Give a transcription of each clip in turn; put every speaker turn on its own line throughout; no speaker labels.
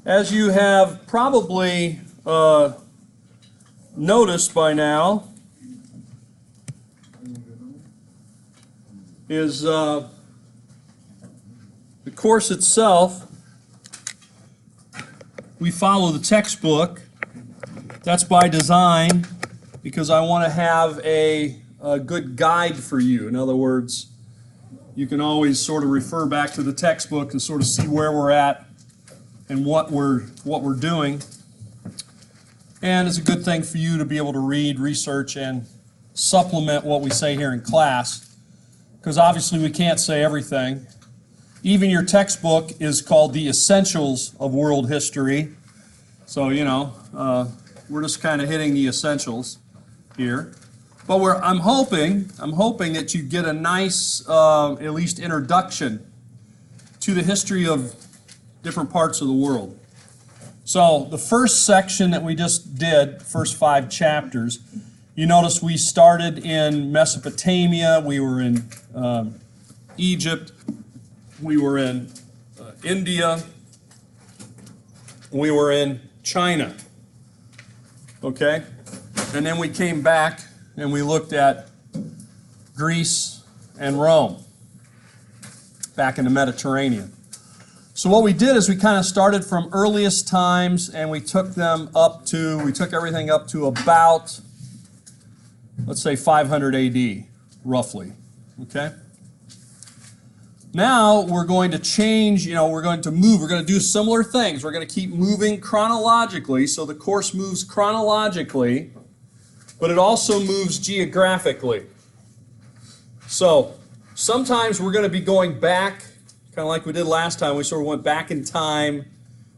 As you have probably noticed by now, is the course itself. We follow the textbook. That's by design because I want to have a good guide for you. In other words, you can always sort of refer back to the textbook and sort of see where we're at and what we're doing. And it's a good thing for you to be able to read, research, and supplement what we say here in class, because obviously we can't say everything. Even your textbook is called The Essentials of World History. So, you know, we're just kind of hitting the essentials here. But I'm hoping that you get a nice, at least introduction to the history of different parts of the world. So the first section that we just did, first 5 chapters, you notice we started in Mesopotamia, we were in Egypt, we were in India, we were in China, okay? And then we came back and we looked at Greece and Rome, back in the Mediterranean. So what we did is we kind of started from earliest times and we took everything up to about, let's say 500 AD, roughly, okay? Now we're going to change, we're going to move, we're going to do similar things. We're going to keep moving chronologically, so the course moves chronologically, but it also moves geographically. So sometimes we're going to be going back, kind of like we did last time. We sort of went back in time.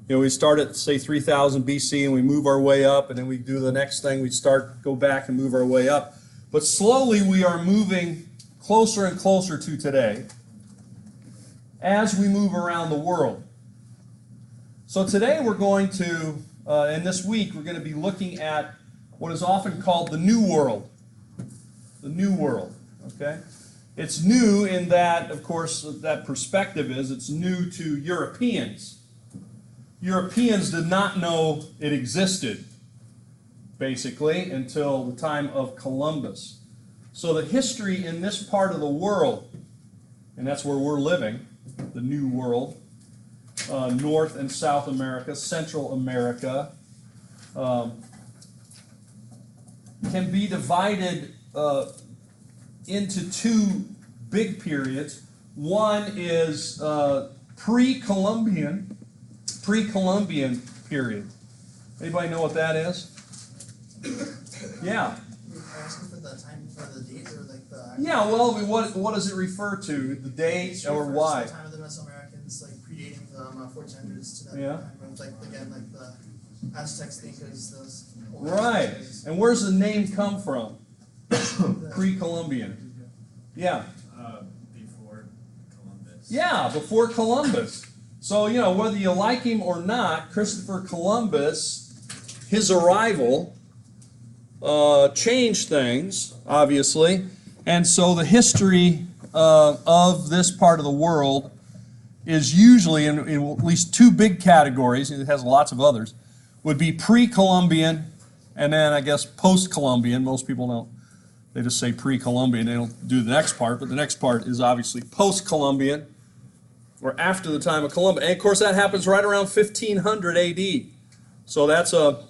We start at, say, 3000 BC and we move our way up, and then we do the next thing. We go back and move our way up. But slowly we are moving closer and closer to today as we move around the world. So today we're going to, and this week, we're going to be looking at what is often called the New World. The New World, okay? It's new in that, of course, that perspective is it's new to Europeans. Europeans did not know it existed, basically, until the time of Columbus. So the history in this part of the world, and that's where we're living, the New World, North and South America, Central America, can be divided into 2 big periods. One is pre-Columbian period. Anybody know what that is? Yeah.
You're asking for the time, for the date, or like the...
Yeah, well, what does it refer to? The date or why?
The time of the Mesoamericans, like predating the 1400s to that
Yeah.
time. Like, again, like the Aztecs, Incas, those...
Right. And where's the name come from? Pre-Columbian. Yeah.
Before Columbus.
Yeah, before Columbus. So, whether you like him or not, Christopher Columbus, his arrival changed things, obviously. And so the history of this part of the world is usually in at least 2 big categories, it has lots of others, would be pre-Columbian and then I guess post-Columbian. Most people don't. They just say pre-Columbian. They don't do the next part, but the next part is obviously post-Columbian, or after the time of Columbus. And of course that happens right around 1500 AD. So that's a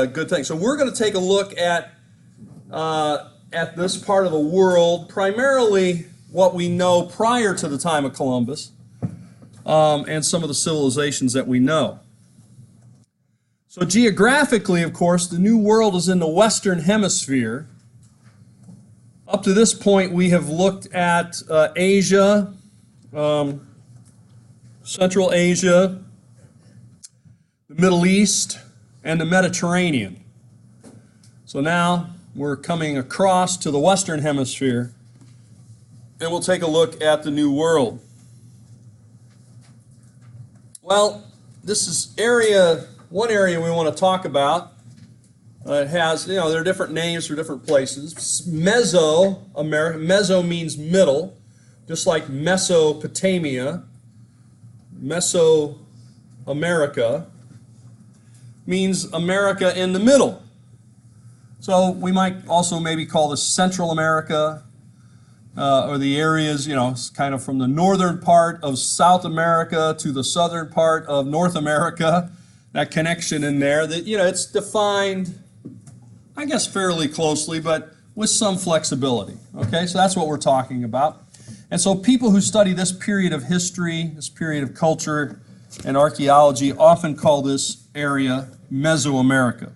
good thing. So we're going to take a look at this part of the world, primarily what we know prior to the time of Columbus, and some of the civilizations that we know. So geographically, of course, the New World is in the Western Hemisphere. Up to this point, we have looked at Asia, Central Asia, the Middle East, and the Mediterranean. So now we're coming across to the Western Hemisphere, and we'll take a look at the New World. Well, this is one area we want to talk about. It has, there are different names for different places. Meso means middle, just like Mesopotamia. America means America in the middle. So we might also maybe call this Central America, or the areas, kind of from the northern part of South America to the southern part of North America, that connection in there, that, it's defined, I guess, fairly closely, but with some flexibility. Okay, so that's what we're talking about. And so people who study this period of history, this period of culture and archaeology, often call this area Mesoamerica.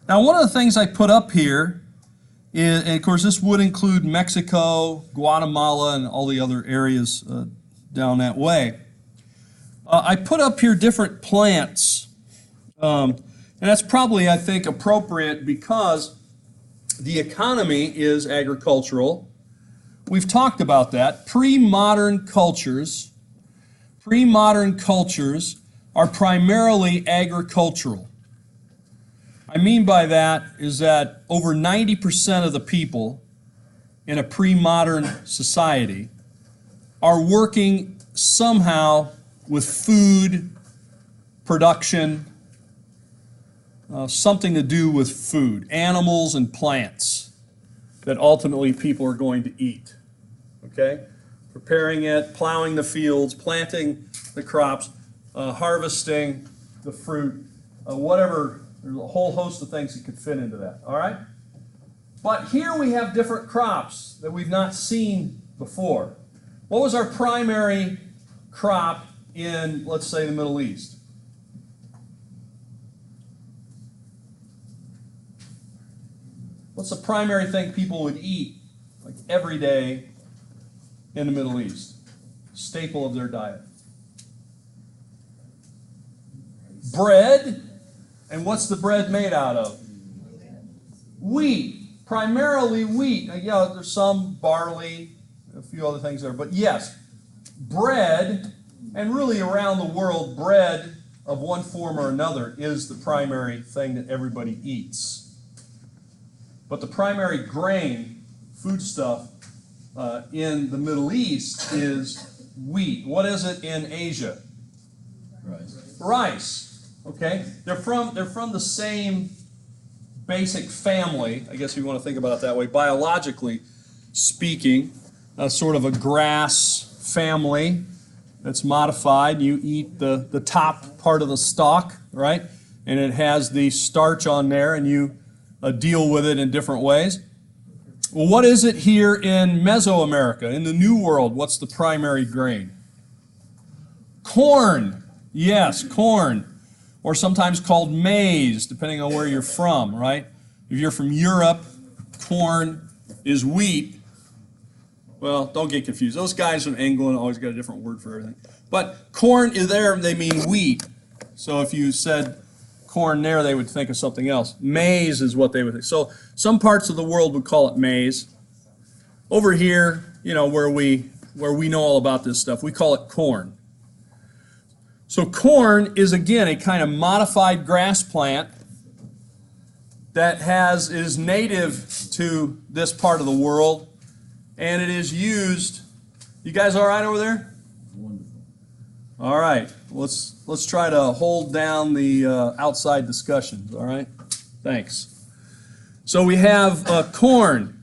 Now, one of the things I put up here is, and of course this would include Mexico, Guatemala, and all the other areas down that way. I put up here different plants, and that's probably, I think, appropriate because the economy is agricultural. We've talked about that. Pre-modern cultures are primarily agricultural. I mean by that is that over 90% of the people in a pre-modern society are working somehow with food production, something to do with food, animals and plants that ultimately people are going to eat. Okay? Preparing it, plowing the fields, planting the crops, harvesting the fruit, whatever. There's a whole host of things that could fit into that. All right? But here we have different crops that we've not seen before. What was our primary crop in, let's say, the Middle East? What's the primary thing people would eat, like every day in the Middle East? Staple of their diet. Bread. And what's the bread made out of? Wheat. Primarily wheat. Yeah, there's some barley, a few other things there. But yes, bread, and really around the world, bread of one form or another is the primary thing that everybody eats. But the primary grain, foodstuff, in the Middle East is wheat. What is it in Asia?
Rice.
Rice. Okay, they're from the same basic family, I guess if you want to think about it that way, biologically speaking, sort of a grass family that's modified. You eat the top part of the stalk, right? And it has the starch on there, and you deal with it in different ways. Well, what is it here in Mesoamerica, in the New World? What's the primary grain? Corn. Yes, corn. Or sometimes called maize, depending on where you're from, right? If you're from Europe, corn is wheat. Well, don't get confused. Those guys from England always got a different word for everything. But corn is there, they mean wheat. So if you said corn there, they would think of something else. Maize is what they would think. So some parts of the world would call it maize. Over here, where we know all about this stuff, we call it corn. So corn is, again, a kind of modified grass plant that is native to this part of the world, and it is used. You guys all right over there?
Wonderful.
All right. Let's try to hold down the outside discussions. All right. Thanks. So we have corn,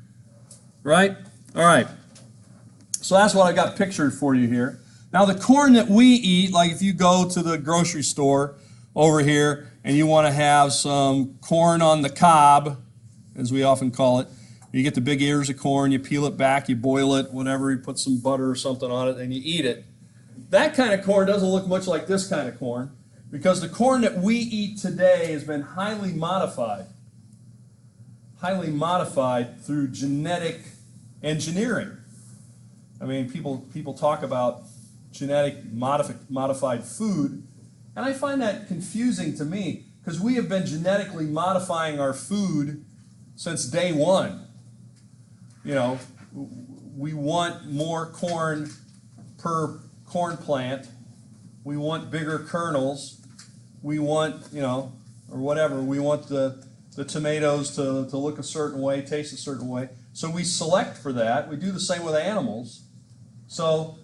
right? All right. So that's what I got pictured for you here. Now the corn that we eat, like if you go to the grocery store over here and you want to have some corn on the cob, as we often call it, you get the big ears of corn, you peel it back, you boil it, whatever, you put some butter or something on it, and you eat it. That kind of corn doesn't look much like this kind of corn, because the corn that we eat today has been highly modified through genetic engineering. I mean, people talk about genetic modified food, and I find that confusing to me, because we have been genetically modifying our food since day one. We want more corn per corn plant, we want bigger kernels, we want, or whatever, we want the tomatoes to look a certain way, taste a certain way, so we select for that. We do the same with animals. So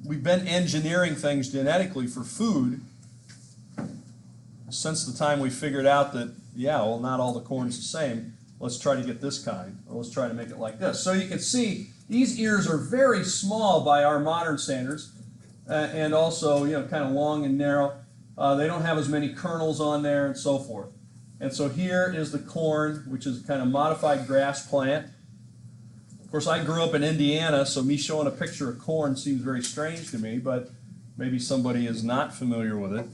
we've been engineering things genetically for food since the time we figured out that, yeah, well, not all the corn's the same. Let's try to get this kind, or let's try to make it like this. So you can see these ears are very small by our modern standards, and also, you know, kind of long and narrow. They don't have as many kernels on there and so forth. And so here is the corn, which is a kind of modified grass plant. Of course, I grew up in Indiana, so me showing a picture of corn seems very strange to me, but maybe somebody is not familiar with it.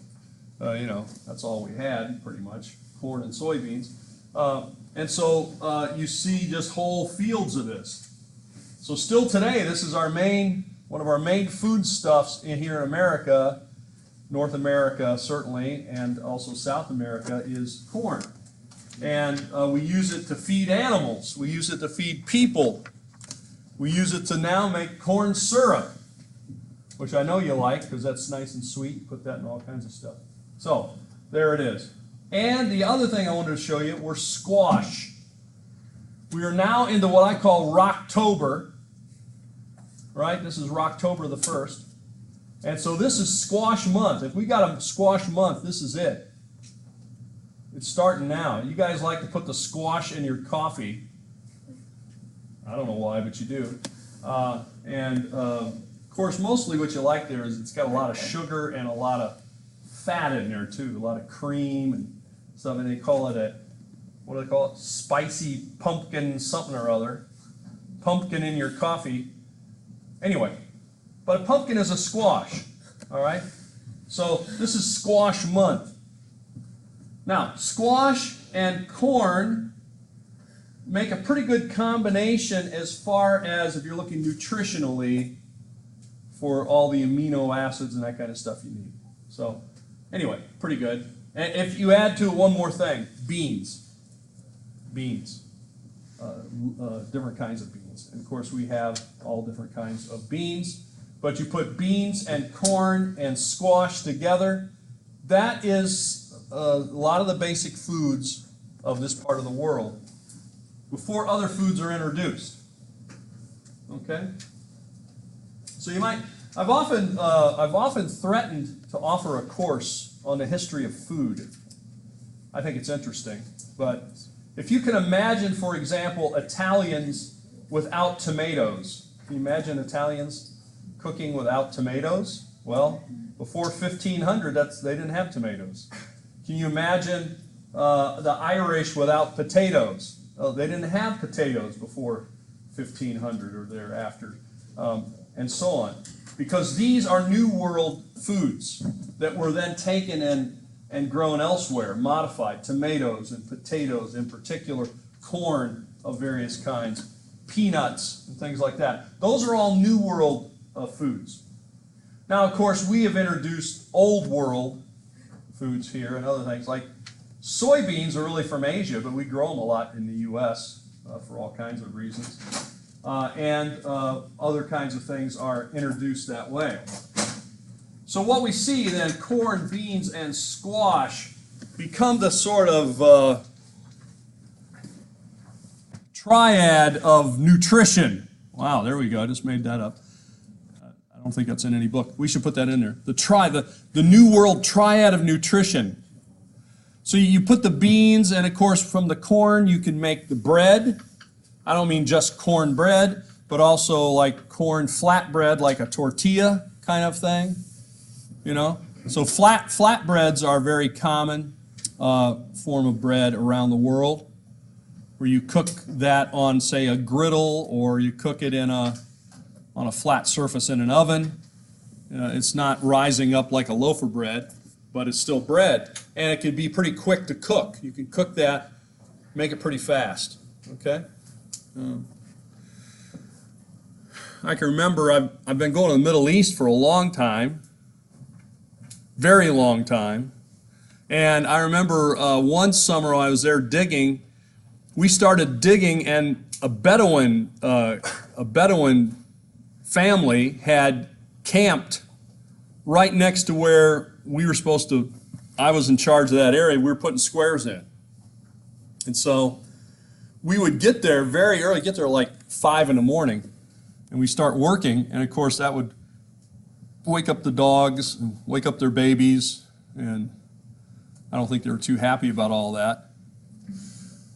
You know, that's all we had, pretty much, corn and soybeans. And so you see just whole fields of this. So still today, this is our one of our main foodstuffs in here in America, North America certainly, and also South America, is corn. And we use it to feed animals. We use it to feed people. We use it to now make corn syrup, which I know you like because that's nice and sweet. Put that in all kinds of stuff. So there it is. And the other thing I wanted to show you were squash. We are now into what I call Rocktober. Right? This is Rocktober the 1st. And so this is squash month. If we got a squash month, this is it. It's starting now. You guys like to put the squash in your coffee. I don't know why, but you do. Of course, mostly what you like there is it's got a lot of sugar and a lot of fat in there too, a lot of cream and stuff. And they call it what do they call it? Spicy pumpkin something or other. Pumpkin in your coffee. Anyway, but a pumpkin is a squash, all right? So this is squash month. Now, squash and corn make a pretty good combination as far as if you're looking nutritionally for all the amino acids and that kind of stuff you need. So anyway, pretty good. And if you add to it one more thing, beans. Different kinds of beans. And of course we have all different kinds of beans, but you put beans and corn and squash together. That is a lot of the basic foods of this part of the world before other foods are introduced. Okay? So you might, I've often threatened to offer a course on the history of food. I think it's interesting, but if you can imagine, for example, Italians without tomatoes. Can you imagine Italians cooking without tomatoes? Well, before 1500, they didn't have tomatoes. Can you imagine the Irish without potatoes? They didn't have potatoes before 1500 or thereafter, and so on. Because these are New World foods that were then taken and grown elsewhere, modified, tomatoes and potatoes in particular, corn of various kinds, peanuts and things like that. Those are all New World foods. Now, of course, we have introduced Old World foods here and other things. Like soybeans are really from Asia, but we grow them a lot in the U.S. For all kinds of reasons. Other kinds of things are introduced that way. So what we see then, corn, beans, and squash become the sort of triad of nutrition. Wow, there we go. I just made that up. I don't think that's in any book. We should put that in there. The New World triad of nutrition. So you put the beans, and of course from the corn you can make the bread. I don't mean just corn bread, but also like corn flatbread, like a tortilla kind of thing. You know, so flatbreads are a very common form of bread around the world, where you cook that on, say, a griddle, or you cook it on a flat surface in an oven. It's not rising up like a loaf of bread, but it's still bread, and it can be pretty quick to cook. You can cook that, make it pretty fast. Okay. I can remember I've been going to the Middle East for a long time. Very long time. And I remember one summer I was there digging. We started digging, and a Bedouin family had camped right next to where we were supposed to. I was in charge of that area. We were putting squares in, and so we would get there very early. Get there like 5 in the morning, and we start working. And of course, that would wake up the dogs, and wake up their babies, and I don't think they were too happy about all that.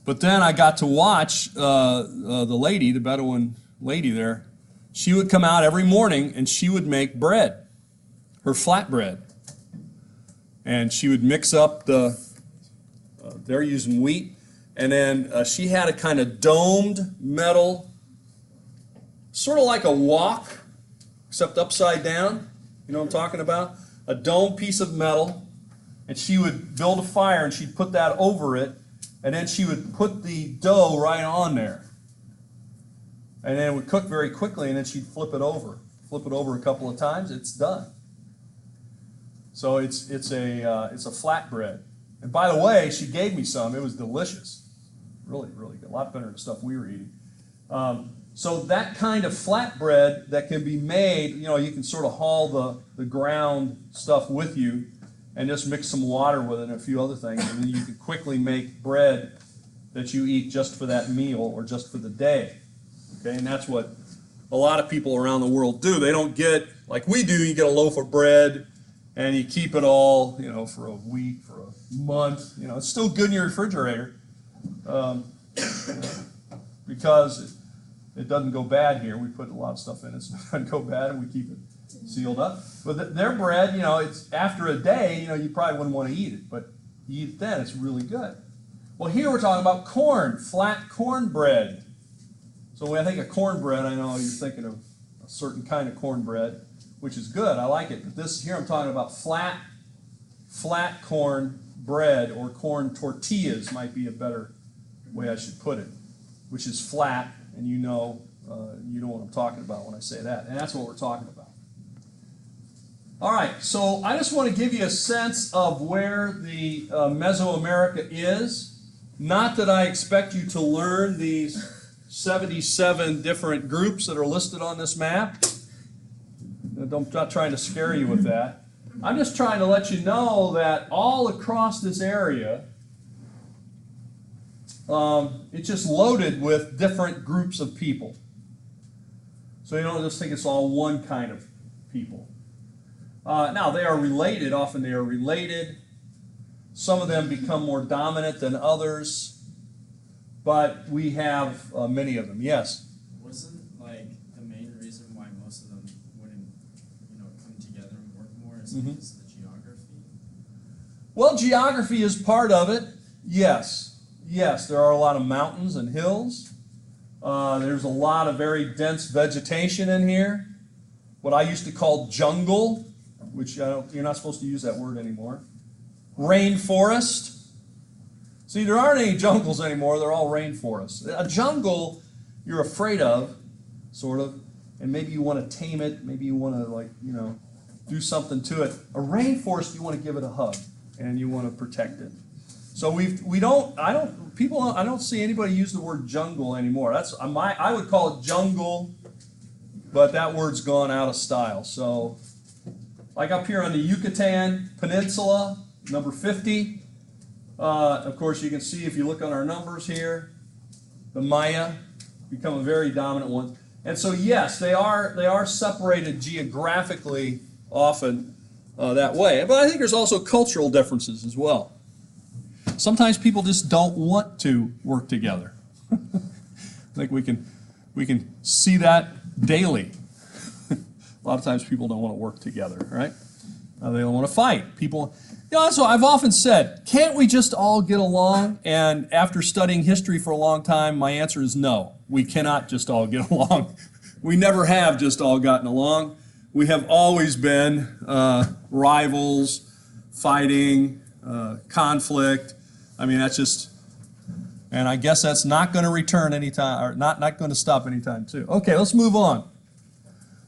But then I got to watch the lady, the Bedouin lady there. She would come out every morning and she would make bread, her flatbread. And she would mix up they're using wheat, and then she had a kind of domed metal, sort of like a wok, except upside down. You know what I'm talking about? A domed piece of metal, and she would build a fire and she'd put that over it, and then she would put the dough right on there. And then it would cook very quickly, and then she'd flip it over. Flip it over a couple of times, it's done. So it's a flatbread. And by the way, she gave me some. It was delicious. Really, really good. A lot better than the stuff we were eating. So that kind of flatbread that can be made, you know, you can sort of haul the ground stuff with you and just mix some water with it and a few other things, and then you can quickly make bread that you eat just for that meal or just for the day. Okay, and that's what a lot of people around the world do. They don't get, like we do, you get a loaf of bread and you keep it all, you know, for a week, for a month. You know, it's still good in your refrigerator because it doesn't go bad here. We put a lot of stuff in it so it doesn't go bad, and we keep it sealed up. But their bread, you know, it's after a day, you know, you probably wouldn't want to eat it, but you eat it then, it's really good. Well, here we're talking about corn, flat cornbread. So when I think of cornbread, I know you're thinking of a certain kind of cornbread, which is good. I like it. But this here, I'm talking about flat corn bread, or corn tortillas might be a better way I should put it, which is flat, and you know what I'm talking about when I say that. And that's what we're talking about. All right, so I just want to give you a sense of where the Mesoamerica is. Not that I expect you to learn these 77 different groups that are listed on this map. I'm not trying to scare you with that. I'm just trying to let you know that all across this area, it's just loaded with different groups of people. So you don't just think it's all one kind of people. Now, they are related. Often they are related. Some of them become more dominant than others. But we have many of them. Yes?
Wasn't like the main reason why most of them wouldn't, come together and work more is because of the geography?
Well, geography is part of it. Yes. Yes, there are a lot of mountains and hills. There's a lot of very dense vegetation in here. What I used to call jungle, which you're not supposed to use that word anymore. Rainforest. See, there aren't any jungles anymore. They're all rainforests. A jungle you're afraid of, sort of, and maybe you want to tame it. Maybe you want to, do something to it. A rainforest, you want to give it a hug, and you want to protect it. So I don't see anybody use the word jungle anymore. I would call it jungle, but that word's gone out of style. So, like up here on the Yucatan Peninsula, number 50. Of course, you can see if you look on our numbers here, the Maya become a very dominant one. And so, yes, they are separated geographically often that way. But I think there's also cultural differences as well. Sometimes people just don't want to work together. I think we can see that daily. A lot of times people don't want to work together, right? They don't want to fight. People. So I've often said, can't we just all get along? And after studying history for a long time, my answer is no. We cannot just all get along. We never have just all gotten along. We have always been rivals, fighting, conflict. I mean, that's just, and I guess that's not going to return anytime, or not going to stop anytime soon. Okay, let's move on.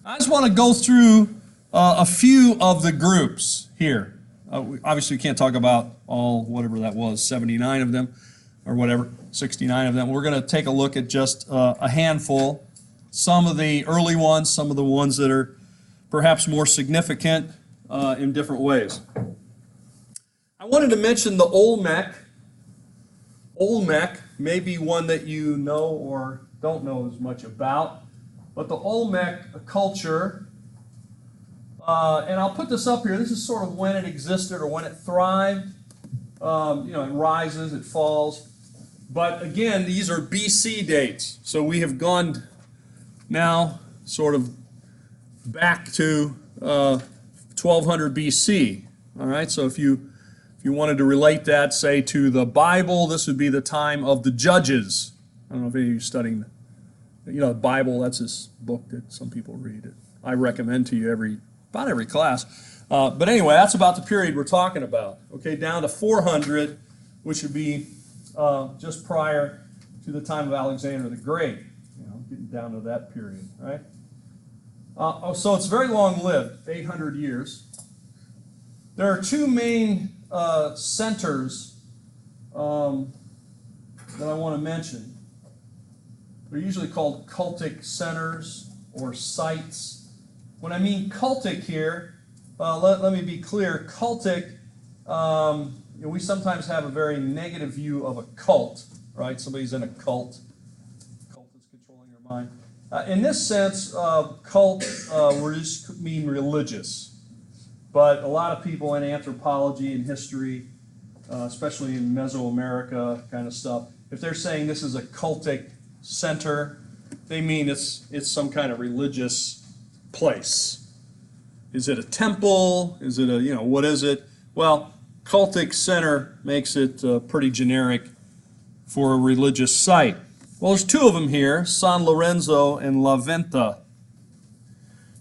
I just want to go through a few of the groups here. Obviously, we can't talk about all, whatever that was, 79 of them, or whatever, 69 of them. We're going to take a look at just a handful, some of the early ones, some of the ones that are perhaps more significant in different ways. I wanted to mention the Olmec. Olmec may be one that you know or don't know as much about, but the Olmec culture And I'll put this up here. This is sort of when it existed or when it thrived. It rises, it falls. But again, these are BC dates. So we have gone now sort of back to 1200 BC. All right, so if you wanted to relate that, say, to the Bible, this would be the time of the Judges. I don't know if any of you studying, the Bible, that's this book that some people read. I recommend to you about every class. But anyway, that's about the period we're talking about. Okay, down to 400, which would be just prior to the time of Alexander the Great. Getting down to that period, right? So it's very long-lived, 800 years. There are two main centers that I want to mention. They're usually called cultic centers or sites. When I mean cultic here, let me be clear. Cultic, we sometimes have a very negative view of a cult, right? Somebody's in a cult. Cult is controlling your mind. In this sense, cult would just mean religious. But a lot of people in anthropology and history, especially in Mesoamerica kind of stuff, if they're saying this is a cultic center, they mean it's some kind of religious place. Is it a temple? Is it what is it? Well, cultic center makes it pretty generic for a religious site. Well, there's two of them here, San Lorenzo and La Venta.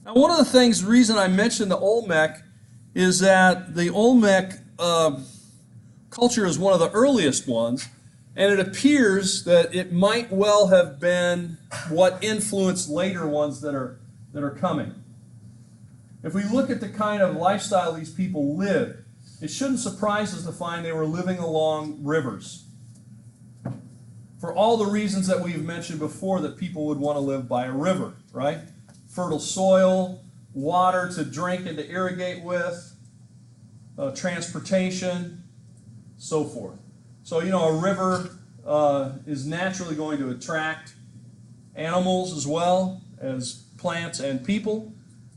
Now, one of the reason I mentioned the Olmec is that the Olmec culture is one of the earliest ones, and it appears that it might well have been what influenced later ones that are coming. If we look at the kind of lifestyle these people lived, it shouldn't surprise us to find they were living along rivers. For all the reasons that we've mentioned before, that people would want to live by a river, right? Fertile soil, water to drink and to irrigate with, transportation, so forth. So, a river is naturally going to attract animals as well as plants and people.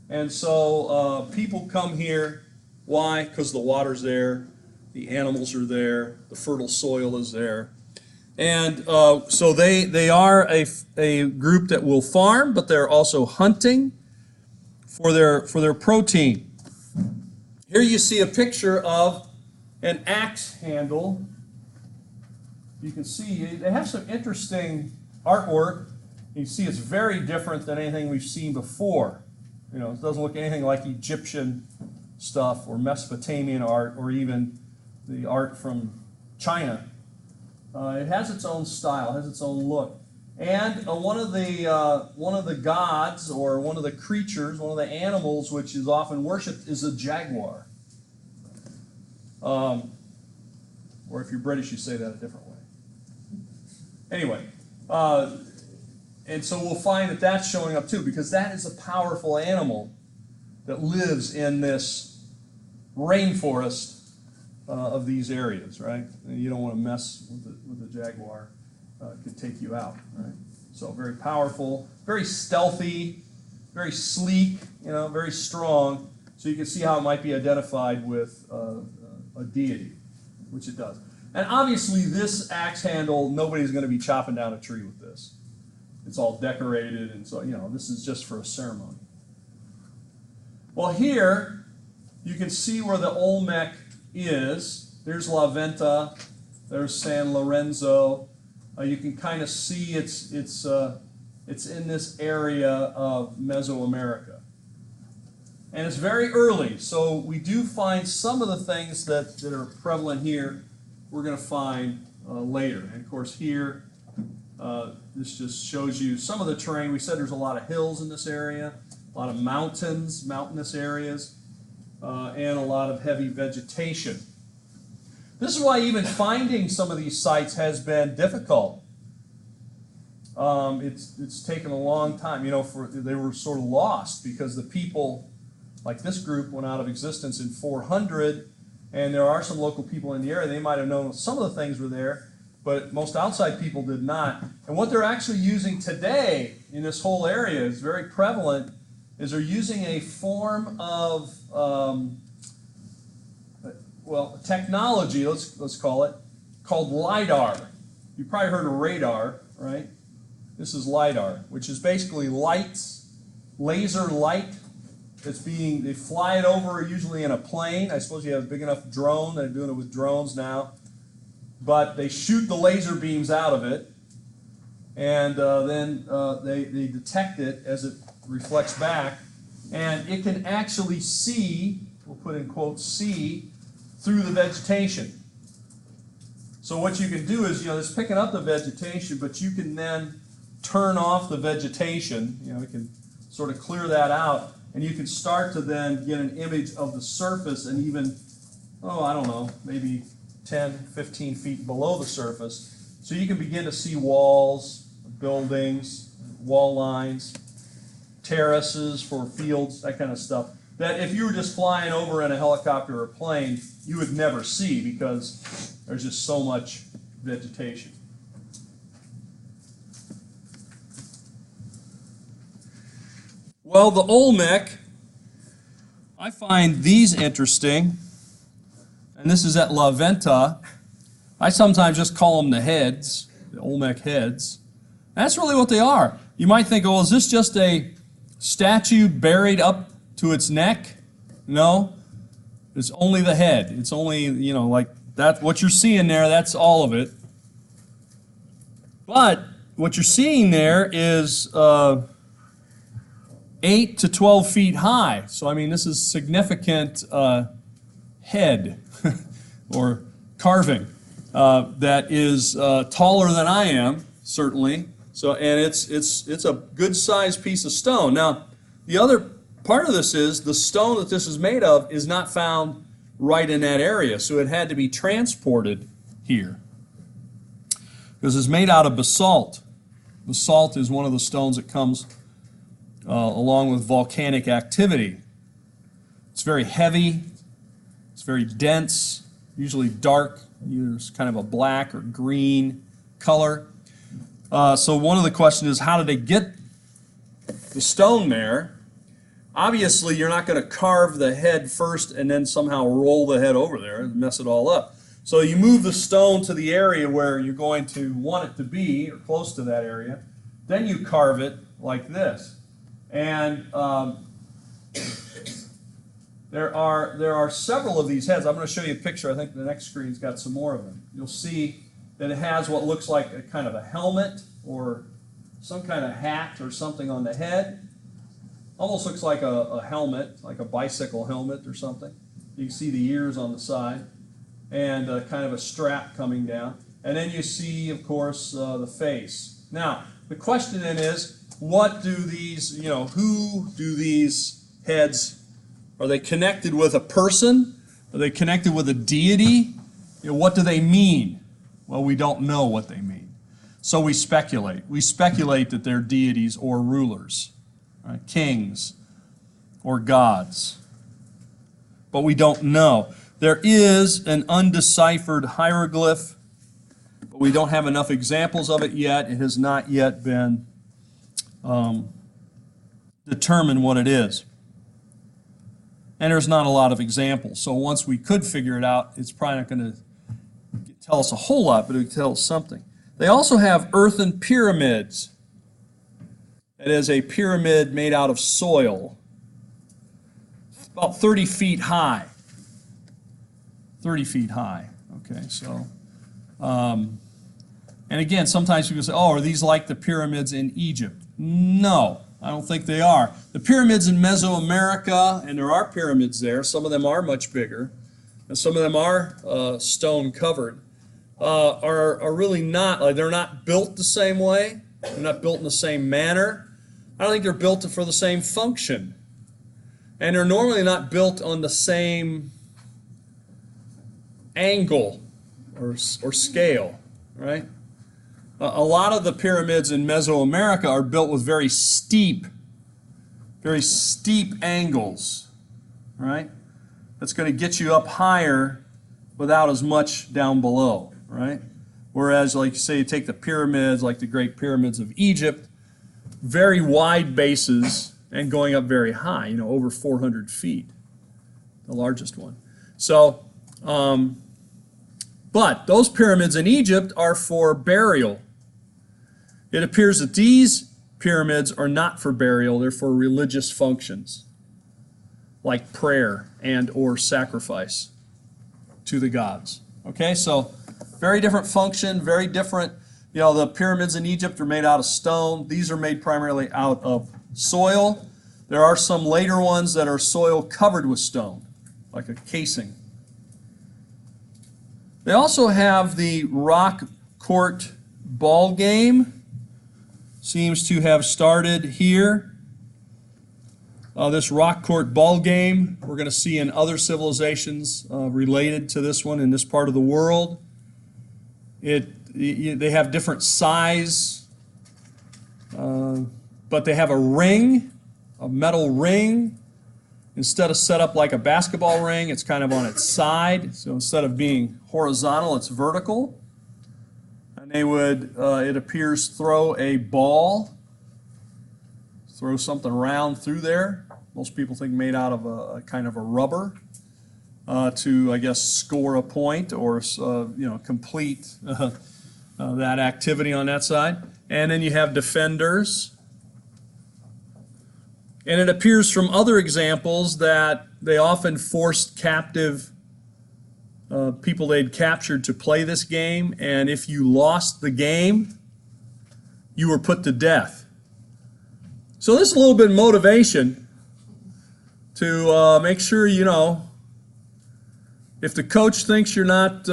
And so people come here. Why? Because the water's there, the animals are there, the fertile soil is there. And so they are a group that will farm, but they're also hunting for their protein. Here you see a picture of an axe handle. You can see they have some interesting artwork. You see it's very different than anything we've seen before. It doesn't look anything like Egyptian stuff or Mesopotamian art or even the art from China. It has its own style, has its own look. And one of the gods or one of the creatures, one of the animals which is often worshipped is a jaguar. Or if you're British, you say that a different way. Anyway, and so we'll find that that's showing up too, because that is a powerful animal that lives in this rainforest of these areas, right? And you don't want to mess with the jaguar. It could take you out, right? So very powerful, very stealthy, very sleek, very strong. So you can see how it might be identified with a deity, which it does. And obviously this axe handle, nobody's going to be chopping down a tree with this. It's all decorated, and so, this is just for a ceremony. Well, here you can see where the Olmec is. There's La Venta, there's San Lorenzo. You can kind of see it's in this area of Mesoamerica. And it's very early, so we do find some of the things that are prevalent here we're going to find later. And of course here, this just shows you some of the terrain. We said there's a lot of hills in this area, a lot of mountainous areas, and a lot of heavy vegetation. This is why even finding some of these sites has been difficult. It's taken a long time. They were sort of lost because the people, like this group, went out of existence in 400, and there are some local people in the area. They might have known some of the things were there, but most outside people did not. And what they're actually using today in this whole area is very prevalent, is they're using a form of, well, technology, let's call it, called LiDAR. You've probably heard of radar, right? This is LiDAR, which is basically lights, laser light. They fly it over usually in a plane. I suppose you have a big enough drone. They're doing it with drones now. But they shoot the laser beams out of it, and then they detect it as it reflects back, and it can actually see, we'll put in quotes, see through the vegetation. So what you can do is, it's picking up the vegetation, but you can then turn off the vegetation. You can sort of clear that out, and you can start to then get an image of the surface, and even, I don't know, maybe 10, 15 feet below the surface. So you can begin to see walls, buildings, wall lines, terraces for fields, that kind of stuff, that if you were just flying over in a helicopter or a plane, you would never see because there's just so much vegetation. Well, the Olmec, I find these interesting, and this is at La Venta. I sometimes just call them the heads, the Olmec heads. That's really what they are. You might think, oh, is this just a statue buried up to its neck? No, it's only the head. It's only, like that. What you're seeing there, that's all of it. But what you're seeing there is 8 to 12 feet high. So, I mean, this is significant head or carving that is taller than I am, certainly. So, and it's a good sized piece of stone. Now, the other part of this is the stone that this is made of is not found right in that area, so it had to be transported here because it's made out of basalt. Basalt is one of the stones that comes along with volcanic activity. It's very heavy, it's very dense, usually dark, there's kind of a black or green color. So one of the questions is, how did they get the stone there? Obviously, you're not going to carve the head first and then somehow roll the head over there and mess it all up. So you move the stone to the area where you're going to want it to be, or close to that area. Then you carve it like this. And there are several of these heads. I'm going to show you a picture. I think the next screen's got some more of them. You'll see that it has what looks like a kind of a helmet or some kind of hat or something on the head. Almost looks like a helmet, like a bicycle helmet or something. You can see the ears on the side and kind of a strap coming down. And then you see, of course, the face. Now, the question then is, what do these, who do these heads, are they connected with a person? Are they connected with a deity? What do they mean? Well, we don't know what they mean. So we speculate. We speculate that they're deities or rulers, right? Kings or gods. But we don't know. There is an undeciphered hieroglyph, but we don't have enough examples of it yet. It has not yet been determined what it is. And there's not a lot of examples. So once we could figure it out, it's probably not going to tell us a whole lot, but it will tell us something. They also have earthen pyramids. It is a pyramid made out of soil, about 30 feet high. 30 feet high. Okay, so, and again, sometimes people say, oh, are these like the pyramids in Egypt? No, I don't think they are. The pyramids in Mesoamerica, and there are pyramids there, some of them are much bigger, and some of them are stone covered, are really not, like, they're not built the same way, they're not built in the same manner. I don't think they're built for the same function. And they're normally not built on the same angle or scale, right? A lot of the pyramids in Mesoamerica are built with very steep angles, right? That's going to get you up higher without as much down below, right? Whereas, like, say, you take the pyramids, like the Great Pyramids of Egypt, very wide bases, and going up very high, you know, over 400 feet, the largest one. So, but those pyramids in Egypt are for burial. It appears that these pyramids are not for burial, they're for religious functions, like prayer and or sacrifice to the gods. Okay, so very different function, very different. You know, the pyramids in Egypt are made out of stone. These are made primarily out of soil. There are some later ones that are soil covered with stone, like a casing. They also have the rock court ball game. Seems to have started here. This rock court ball game we're going to see in other civilizations related to this one in this part of the world. They have different size, but they have a ring, a metal ring. Instead of set up like a basketball ring, it's kind of on its side. So instead of being horizontal, it's vertical. And they would, it appears, throw a ball, throw something round through there. Most people think made out of a kind of a rubber to, I guess, score a point or complete that activity on that side. And then you have defenders. And it appears from other examples that they often forced captive people they'd captured to play this game, and if you lost the game, you were put to death. So this is a little bit of motivation to make sure, you know, if the coach thinks you're not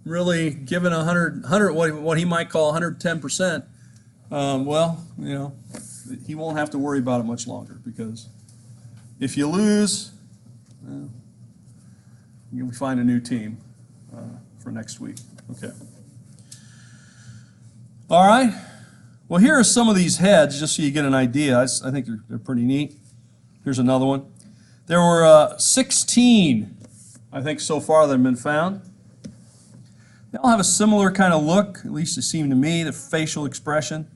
really giving 100 what he might call 110%, well, you know, he won't have to worry about it much longer, because if you lose, well, you'll find a new team for next week. Okay. All right. Well, here are some of these heads, just so you get an idea. I think they're pretty neat. Here's another one. There were 16, I think, so far that have been found. They all have a similar kind of look, at least it seemed to me, the facial expression.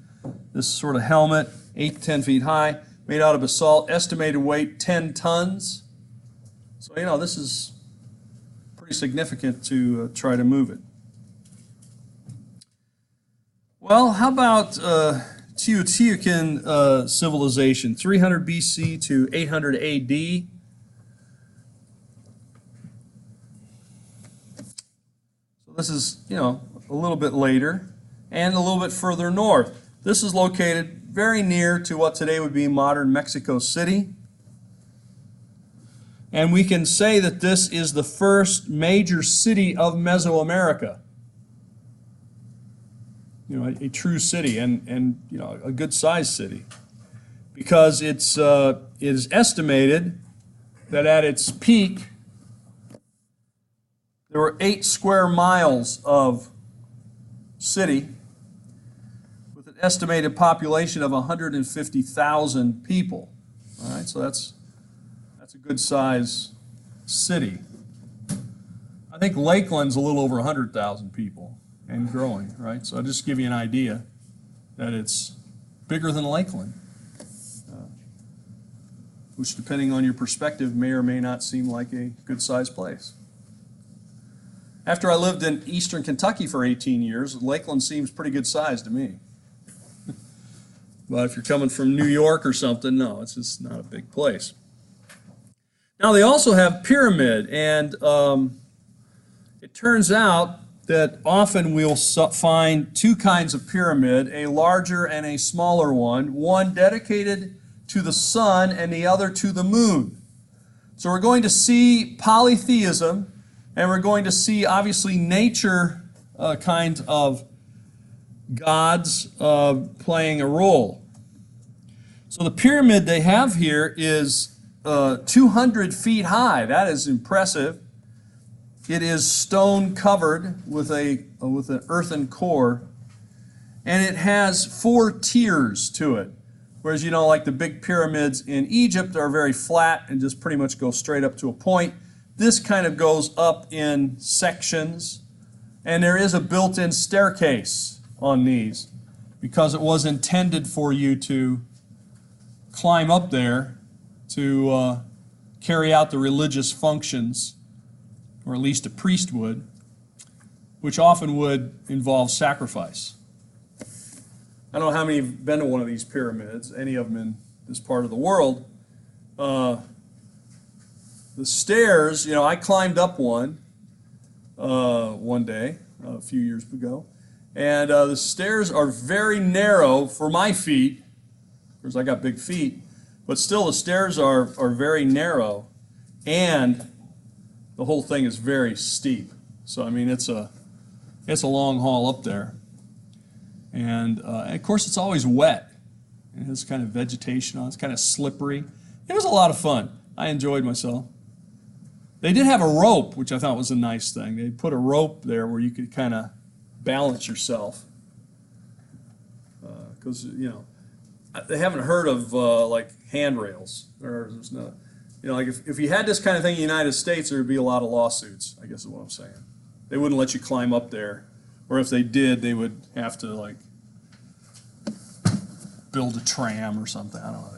This sort of helmet, 8 to 10 feet high, made out of basalt, estimated weight 10 tons. So, you know, this is pretty significant to try to move it. Well, how about Teotihuacan civilization, 300 BC to 800 AD? So this is, you know, a little bit later and a little bit further north. This is located very near to what today would be modern Mexico City. And we can say that this is the first major city of Mesoamerica. You know, a true city, and you know, a good sized city, because it is estimated that at its peak there were 8 square miles of city with an estimated population of 150,000 people. All right, so that's a good size city. I think Lakeland's a little over 100,000 people and growing, right? So I'll just give you an idea that it's bigger than Lakeland, which, depending on your perspective, may or may not seem like a good-sized place. After I lived in eastern Kentucky for 18 years, Lakeland seems pretty good size to me. But if you're coming from New York or something, no, it's just not a big place. Now, they also have pyramid, and it turns out that often we'll find 2 kinds of pyramid, a larger and a smaller one dedicated to the sun and the other to the moon. So we're going to see polytheism, and we're going to see, obviously, nature kind of gods playing a role. So the pyramid they have here is 200 feet high. That is impressive. It is stone covered with an earthen core, and it has 4 tiers to it. Whereas, you know, like the big pyramids in Egypt are very flat and just pretty much go straight up to a point. This kind of goes up in sections, and there is a built-in staircase on these because it was intended for you to climb up there to carry out the religious functions, or at least a priest would, which often would involve sacrifice. I don't know how many have been to one of these pyramids, any of them in this part of the world. The stairs, you know, I climbed up one day, a few years ago, and the stairs are very narrow for my feet. Of course, I got big feet, but still the stairs are very narrow, and the whole thing is very steep. So I mean, it's a long haul up there, and of course it's always wet. It has kind of vegetation on it. It's kind of slippery. It was a lot of fun. I enjoyed myself. They did have a rope, which I thought was a nice thing. They put a rope there where you could kind of balance yourself, because you know, they haven't heard of like handrails, or there's no, you know, like if you had this kind of thing in the United States, there would be a lot of lawsuits, I guess is what I'm saying. They wouldn't let you climb up there, or if they did, they would have to like build a tram or something. I don't know.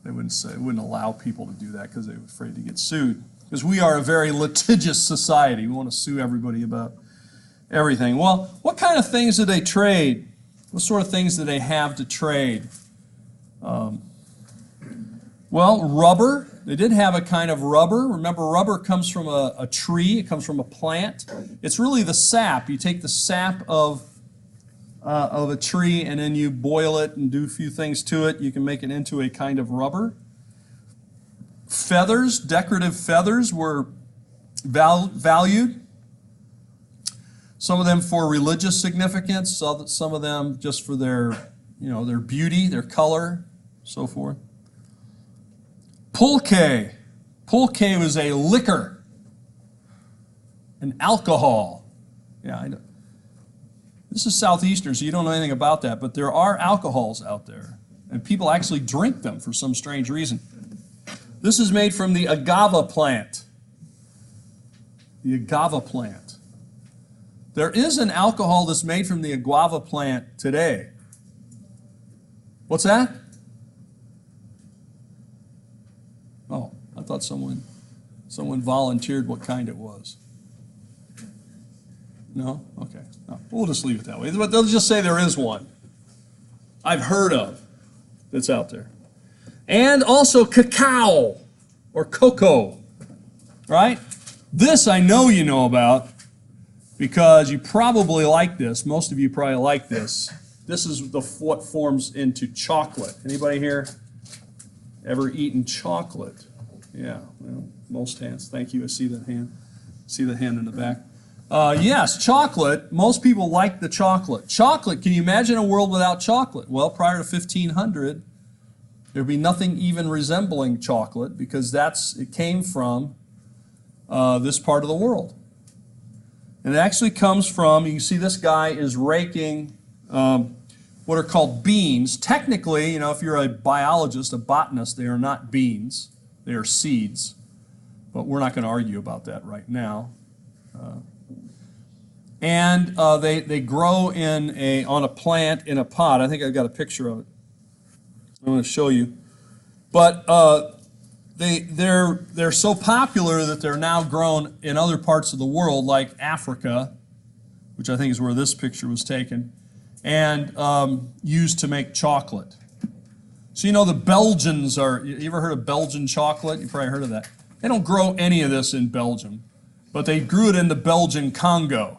They wouldn't allow people to do that because they were afraid to get sued. Because we are a very litigious society. We want to sue everybody about everything. Well, what kind of things do they trade? What sort of things do they have to trade? Well, rubber. They did have a kind of rubber. Remember, rubber comes from a tree. It comes from a plant. It's really the sap. You take the sap of a tree and then you boil it and do a few things to it. You can make it into a kind of rubber. Feathers, decorative feathers were valued. Some of them for religious significance, some of them just for their, you know, their beauty, their color, so forth. Pulque. Pulque was a liquor, an alcohol. Yeah, I know. This is Southeastern, so you don't know anything about that, but there are alcohols out there, and people actually drink them for some strange reason. This is made from the agave plant. The agave plant. There is an alcohol that's made from the agave plant today. What's that? Oh, I thought someone volunteered what kind it was. No? Okay. No. We'll just leave it that way. But they'll just say there is one I've heard of that's out there. And also cacao or cocoa, right? This I know you know about because you probably like this. Most of you probably like this. This is what forms into chocolate. Anybody here ever eaten chocolate? Yeah, well, most hands. Thank you. I see that hand. See the hand in the back. Yes, chocolate. Most people like the chocolate. Chocolate, can you imagine a world without chocolate? Well, prior to 1500, there'd be nothing even resembling chocolate because it came from this part of the world. And it actually comes from, you can see this guy is raking what are called beans. Technically, you know, if you're a biologist, a botanist, they are not beans. They are seeds. But we're not going to argue about that right now. And they grow on a plant in a pot. I think I've got a picture of it. I'm going to show you. But they're so popular that they're now grown in other parts of the world, like Africa, which I think is where this picture was taken, and used to make chocolate. So you know the Belgians you ever heard of Belgian chocolate? You probably heard of that. They don't grow any of this in Belgium, but they grew it in the Belgian Congo.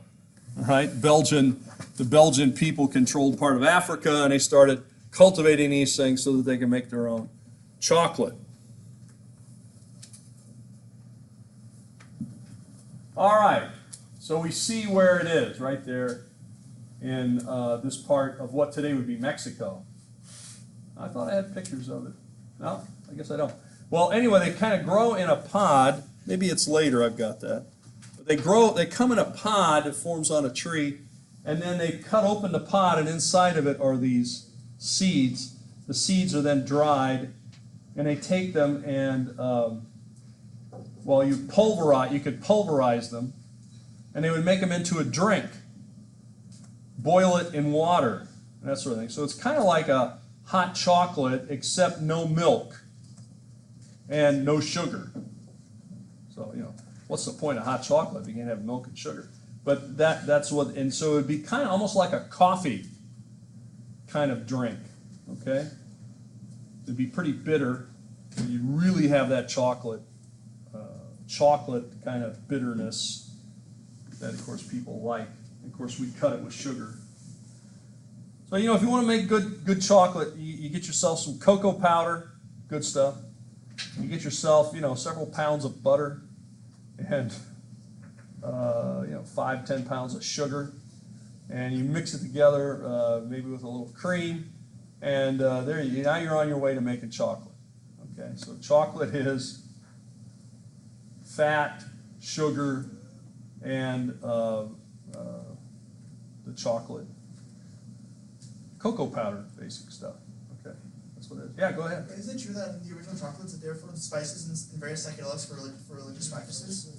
Right? The Belgian people controlled part of Africa, and they started cultivating these things so that they can make their own chocolate. All right, so we see where it is right there in this part of what today would be Mexico. I thought I had pictures of it. No, I guess I don't. Well, anyway, they kind of grow in a pod. Maybe it's later I've got that. They come in a pod that forms on a tree, and then they cut open the pod, and inside of it are these seeds. The seeds are then dried, and they take them and, you could pulverize them, and they would make them into a drink, boil it in water, and that sort of thing. So it's kind of like a hot chocolate except no milk and no sugar. So, what's the point of hot chocolate if you can't have milk and sugar? But that's what, and so it would be kind of almost like a coffee kind of drink, okay? It'd be pretty bitter. You really have that chocolate kind of bitterness that, of course, people like. Of course, we cut it with sugar. So, if you want to make good chocolate, you get yourself some cocoa powder, good stuff. You get yourself, several pounds of butter and, 5-10 pounds of sugar. And you mix it together, maybe with a little cream. And now you're on your way to making chocolate. Okay, so chocolate is fat, sugar, and the chocolate cocoa powder, basic stuff. Okay, that's what it is. Yeah, go ahead.
Is it true that in the original chocolates that they were full of spices and various psychedelics for religious practices?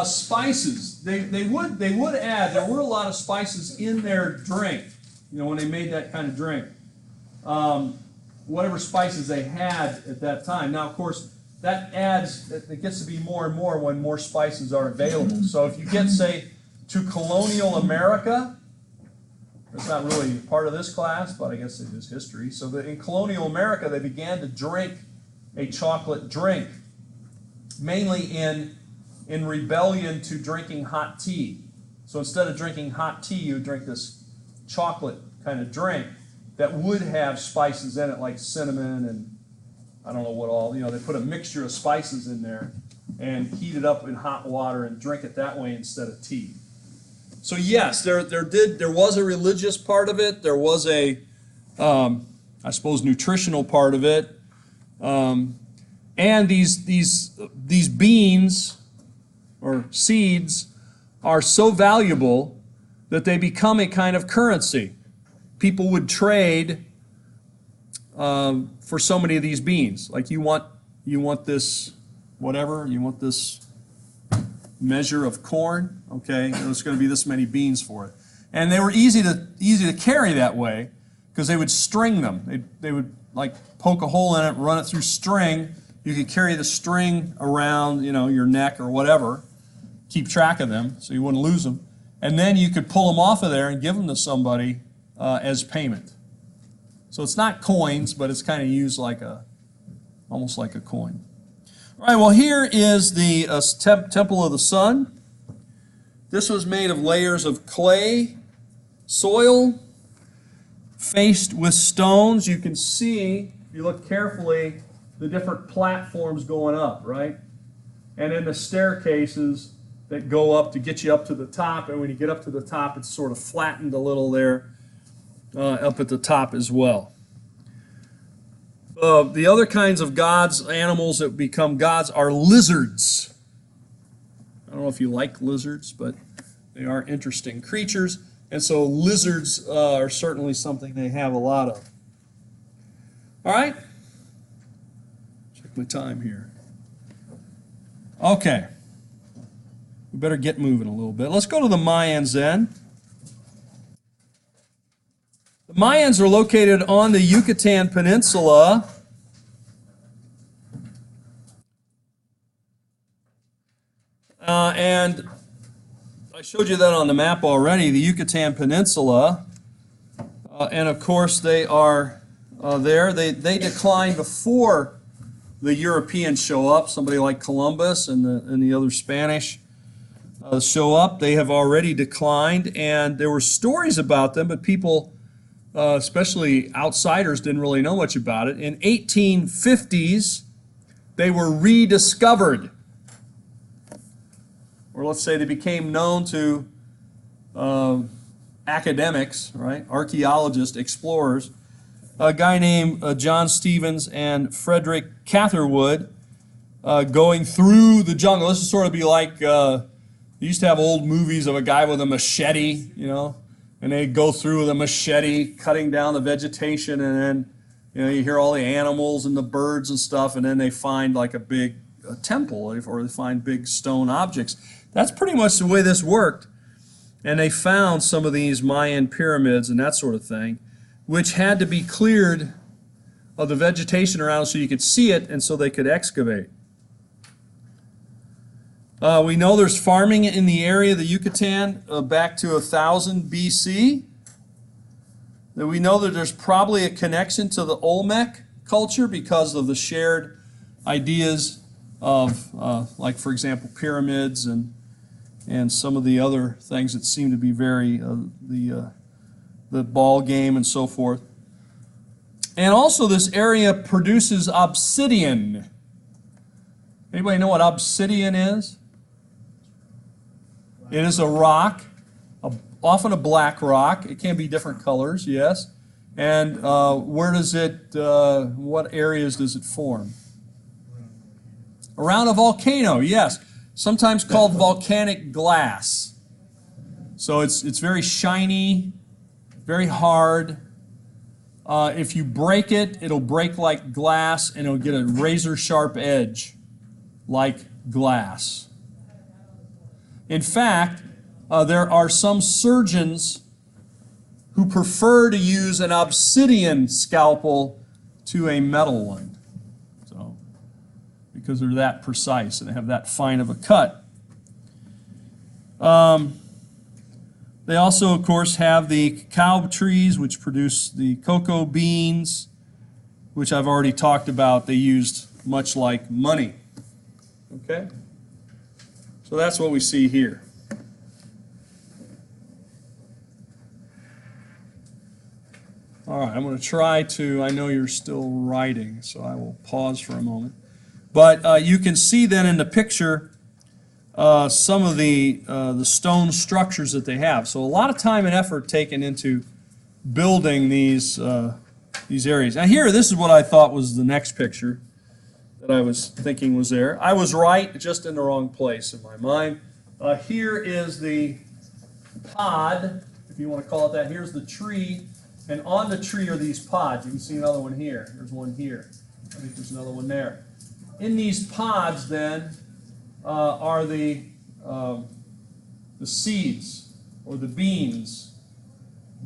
Spices. They would add. There were a lot of spices in their drink. When they made that kind of drink, whatever spices they had at that time. Now, of course, that adds. It gets to be more and more when more spices are available. So if you get, say, to colonial America. It's not really part of this class, but I guess it is history. So that in colonial America, they began to drink a chocolate drink, mainly in rebellion to drinking hot tea. So instead of drinking hot tea, you would drink this chocolate kind of drink that would have spices in it, like cinnamon and I don't know what all. They put a mixture of spices in there and heat it up in hot water and drink it that way instead of tea. So yes, there was a religious part of it. There was a, I suppose, nutritional part of it, and these beans or seeds are so valuable that they become a kind of currency. People would trade for so many of these beans. Like you want this whatever, you want this measure of corn, okay, there's going to be this many beans for it. And they were easy to carry that way because they would string them. They would like poke a hole in it, run it through string. You could carry the string around, your neck or whatever, keep track of them so you wouldn't lose them. And then you could pull them off of there and give them to somebody as payment. So it's not coins, but it's kind of used like almost like a coin. All right, well, here is the Temple of the Sun. This was made of layers of clay, soil, faced with stones. You can see, if you look carefully, the different platforms going up, right? And then the staircases that go up to get you up to the top. And when you get up to the top, it's sort of flattened a little there up at the top as well. The other kinds of gods, animals that become gods, are lizards. I don't know if you like lizards, but they are interesting creatures. And so lizards are certainly something they have a lot of. All right? Check my time here. Okay. We better get moving a little bit. Let's go to the Mayans then. The Mayans are located on the Yucatan Peninsula. And I showed you that on the map already, the Yucatan Peninsula. And of course they are there. They declined before the Europeans show up. Somebody like Columbus and the other Spanish show up. They have already declined, and there were stories about them, but people, especially outsiders, didn't really know much about it. In 1850s, they were rediscovered. Or let's say they became known to academics, right? Archaeologists, explorers. A guy named John Stevens and Frederick Catherwood going through the jungle. This would sort of be like, you used to have old movies of a guy with a machete, and they go through with a machete, cutting down the vegetation, and then you hear all the animals and the birds and stuff, and then they find like a big temple, or they find big stone objects. That's pretty much the way this worked. And they found some of these Mayan pyramids and that sort of thing. which had to be cleared of the vegetation around so you could see it and so they could excavate. We know there's farming in the area of the Yucatan back to 1000 BC. That we know that there's probably a connection to the Olmec culture because of the shared ideas of, like for example, pyramids and some of the other things that seem to be very, the ball game and so forth. And also this area produces obsidian. Anybody know what obsidian is? It is a rock, often a black rock. It can be different colors, yes. And where does it, what areas does it form? Around a volcano, yes. Sometimes called volcanic glass. So it's very shiny, very hard. If you break it, it'll break like glass and it'll get a razor sharp edge like glass. In fact, there are some surgeons who prefer to use an obsidian scalpel to a metal one. So, because they're that precise and they have that fine of a cut. They also, of course, have the cacao trees, which produce the cocoa beans, which I've already talked about. They used much like money. Okay? So that's what we see here. All right, I'm going to try to, I know you're still writing, so I will pause for a moment. But you can see then in the picture some of the stone structures that they have. So a lot of time and effort taken into building these areas. Now here, this is what I thought was the next picture that I was thinking was there. I was right, just in the wrong place in my mind. Here is the pod, if you want to call it that. Here's the tree, and on the tree are these pods. You can see another one here. There's one here. I think there's another one there. In these pods, then, are the seeds or the beans.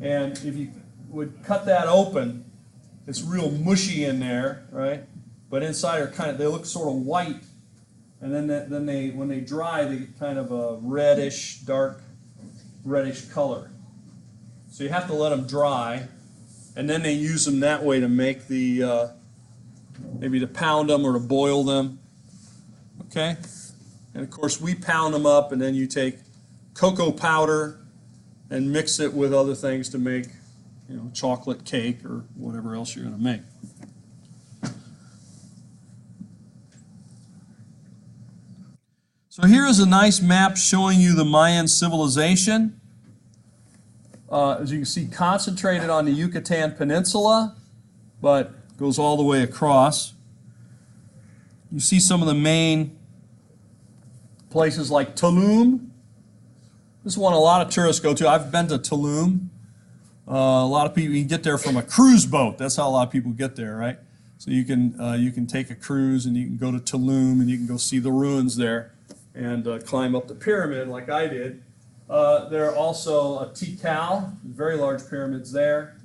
And if you would cut that open, it's real mushy in there, right? But inside are kind of, they look sort of white, and then they when they dry, they get kind of a reddish, dark reddish color. So you have to let them dry, and then they use them that way to make the maybe to pound them or to boil them. Okay, and of course we pound them up, and then you take cocoa powder and mix it with other things to make, you know, chocolate cake or whatever else you're going to make. So here is a nice map showing you the Mayan civilization. As you can see, concentrated on the Yucatan Peninsula, but goes all the way across. You see some of the main places like Tulum. This is one a lot of tourists go to. I've been to Tulum. A lot of people, you can get there from a cruise boat. That's how a lot of people get there, right? So you can take a cruise and you can go to Tulum and you can go see the ruins there and climb up the pyramid like I did. There are also a Tikal, very large pyramids there,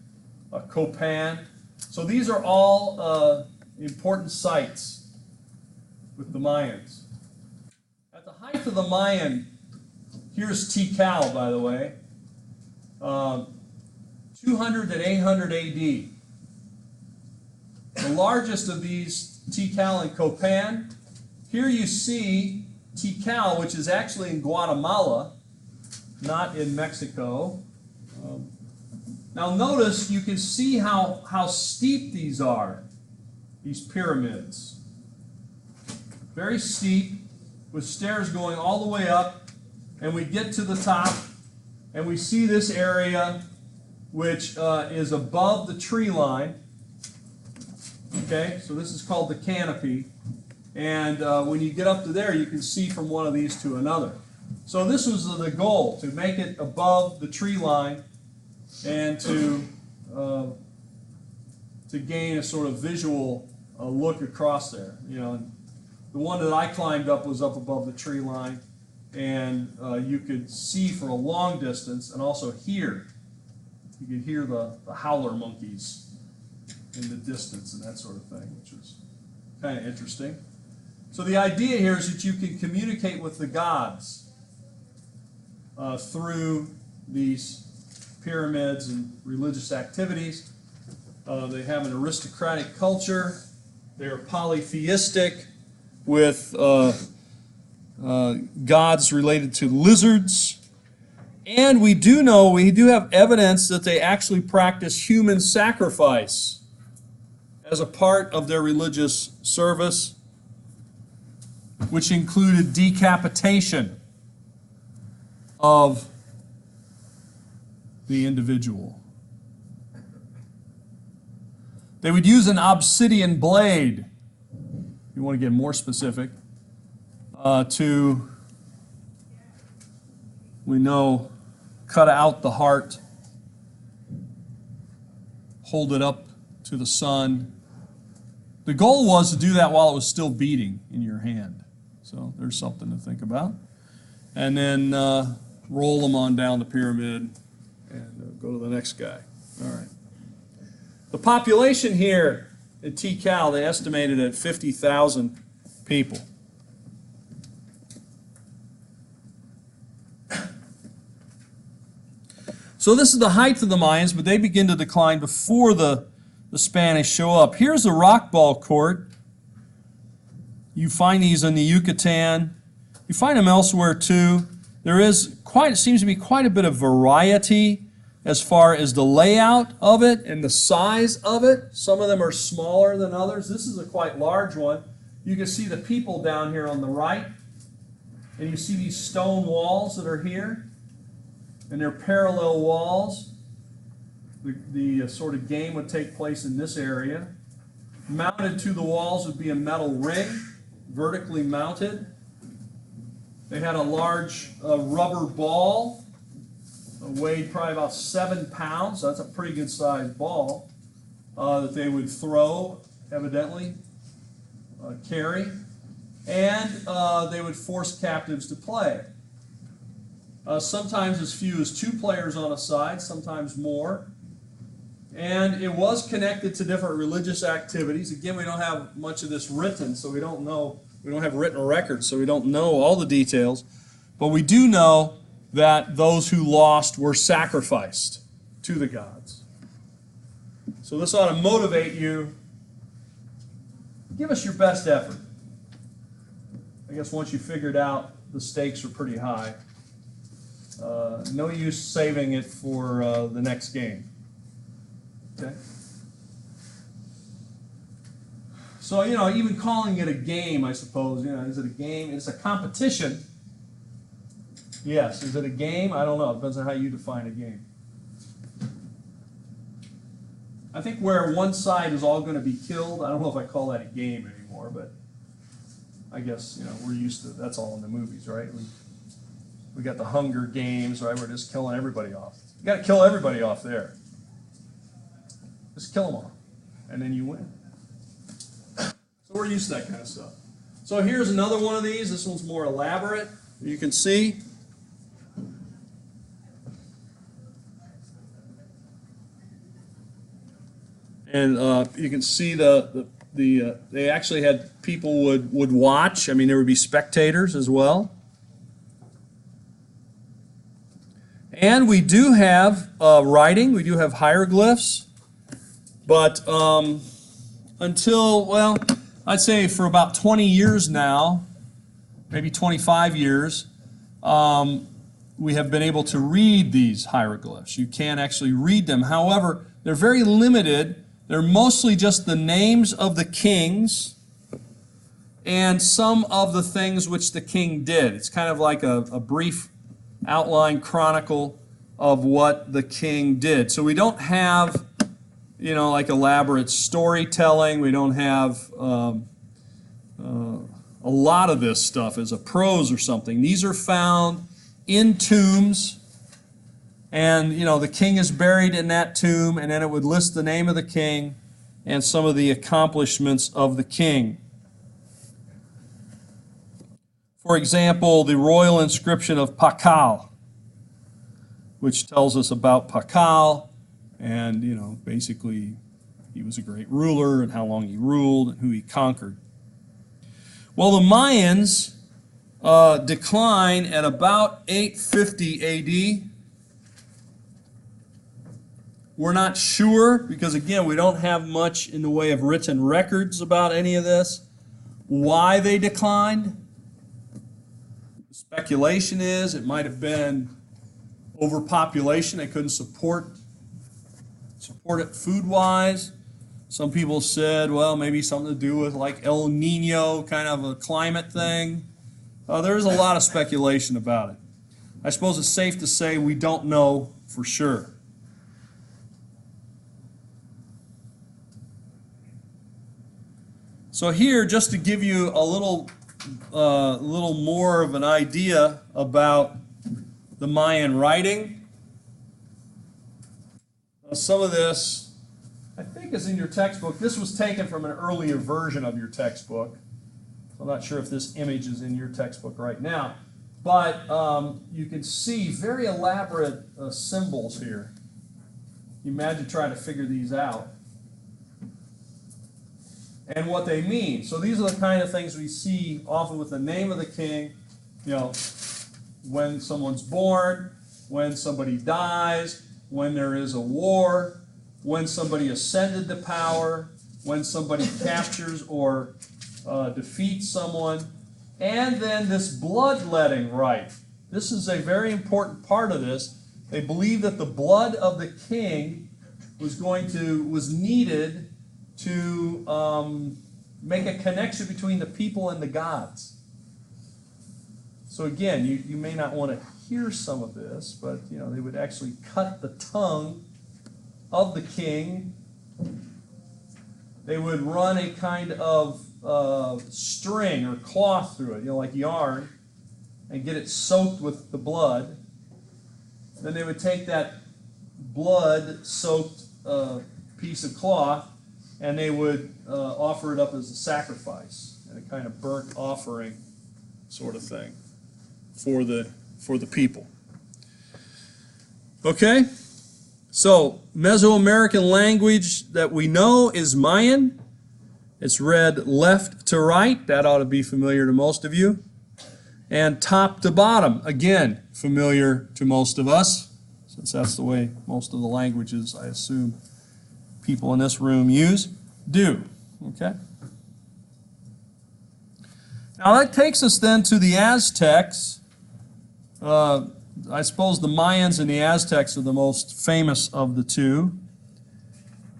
a Copan. So these are all important sites with the Mayans. At the height of the Mayan, here's Tikal, by the way, 200 and 800 AD. The largest of these, Tikal and Copan. Here you see Tikal, which is actually in Guatemala, not in Mexico. Now notice, you can see how steep these are, these pyramids. Very steep, with stairs going all the way up, and we get to the top, and we see this area which is above the tree line. Okay, so this is called the canopy. And when you get up to there, you can see from one of these to another. So this was the goal, to make it above the tree line and to gain a sort of visual look across there. You know, and the one that I climbed up was up above the tree line, and you could see for a long distance and also hear You could hear the howler monkeys in the distance and that sort of thing, which is kind of interesting. So the idea here is that you can communicate with the gods through these pyramids and religious activities. They have an aristocratic culture. They are polytheistic with gods related to lizards. And we do have evidence that they actually practice human sacrifice as a part of their religious service, which included decapitation of the individual. They would use an obsidian blade, if you want to get more specific, to, we know, cut out the heart, hold it up to the sun. The goal was to do that while it was still beating in your hand. So there's something to think about. And then roll them on down the pyramid and go to the next guy. All right. The population here at Tikal, they estimated at 50,000 people. So this is the height of the Mayans, but they begin to decline before the Spanish show up. Here's the rockball court. You find these in the Yucatan. You find them elsewhere too. It seems to be quite a bit of variety as far as the layout of it and the size of it. Some of them are smaller than others. This is a quite large one. You can see the people down here on the right, and you see these stone walls that are here, and they're parallel walls. The sort of game would take place in this area. Mounted to the walls would be a metal ring, vertically mounted. They had a large rubber ball, weighed probably about 7 pounds, so that's a pretty good sized ball, that they would throw, evidently, carry, and they would force captives to play. Sometimes as few as 2 players on a side, sometimes more. And it was connected to different religious activities. Again, we don't have much of this written, so we don't know. We don't have written records, so we don't know all the details. But we do know that those who lost were sacrificed to the gods. So this ought to motivate you. Give us your best effort. I guess once you figured out the stakes are pretty high, no use saving it for the next game. Okay? So, even calling it a game, I suppose, is it a game? It's a competition. Yes. Is it a game? I don't know. It depends on how you define a game. I think where one side is all going to be killed, I don't know if I call that a game anymore, but I guess, we're used to, that's all in the movies, right? We got the Hunger Games, right? We're just killing everybody off. You got to kill everybody off there. Just kill them all, and then you win. So we're used to that kind of stuff. So here's another one of these. This one's more elaborate. You can see. And you can see they actually had people would watch. I mean, there would be spectators as well. And we do have writing. We do have hieroglyphs. But I'd say for about 20 years now, maybe 25 years, we have been able to read these hieroglyphs. You can actually read them. However, they're very limited. They're mostly just the names of the kings and some of the things which the king did. It's kind of like a brief outline chronicle of what the king did. So we don't have, like elaborate storytelling. We don't have a lot of this stuff as a prose or something. These are found in tombs. And, the king is buried in that tomb, and then it would list the name of the king and some of the accomplishments of the king. For example, the royal inscription of Pakal, which tells us about Pakal And, you know, basically he was a great ruler and how long he ruled and who he conquered. Well, the Mayans decline at about 850 AD. We're not sure because, again, we don't have much in the way of written records about any of this. Why they declined? Speculation is it might have been overpopulation. They couldn't support it food-wise. Some people said, well, maybe something to do with like El Nino, kind of a climate thing. There's a lot of speculation about it. I suppose it's safe to say we don't know for sure. So here, just to give you a little more of an idea about the Mayan writing. Some of this, I think, is in your textbook. This was taken from an earlier version of your textbook. I'm not sure if this image is in your textbook right now, but you can see very elaborate symbols here. You imagine trying to figure these out and what they mean. So these are the kind of things we see often with the name of the king, you know, when someone's born, when somebody dies, when there is a war, when somebody ascended to power, when somebody captures or defeats someone, and then this bloodletting rite. This is a very important part of this. They believe that the blood of the king was needed to make a connection between the people and the gods. So again, you may not want to hear some of this, but you know, they would actually cut the tongue of the king. They would run a kind of string or cloth through it, you know, like yarn, and get it soaked with the blood. Then they would take that blood-soaked piece of cloth and they would offer it up as a sacrifice and a kind of burnt offering sort of thing for the people. Okay, so Mesoamerican language that we know is Mayan. It's read left to right. That ought to be familiar to most of you. And top to bottom, again, familiar to most of us, since that's the way most of the languages, I assume, people in this room do. Okay? Now that takes us then to the Aztecs. I suppose the Mayans and the Aztecs are the most famous of the two.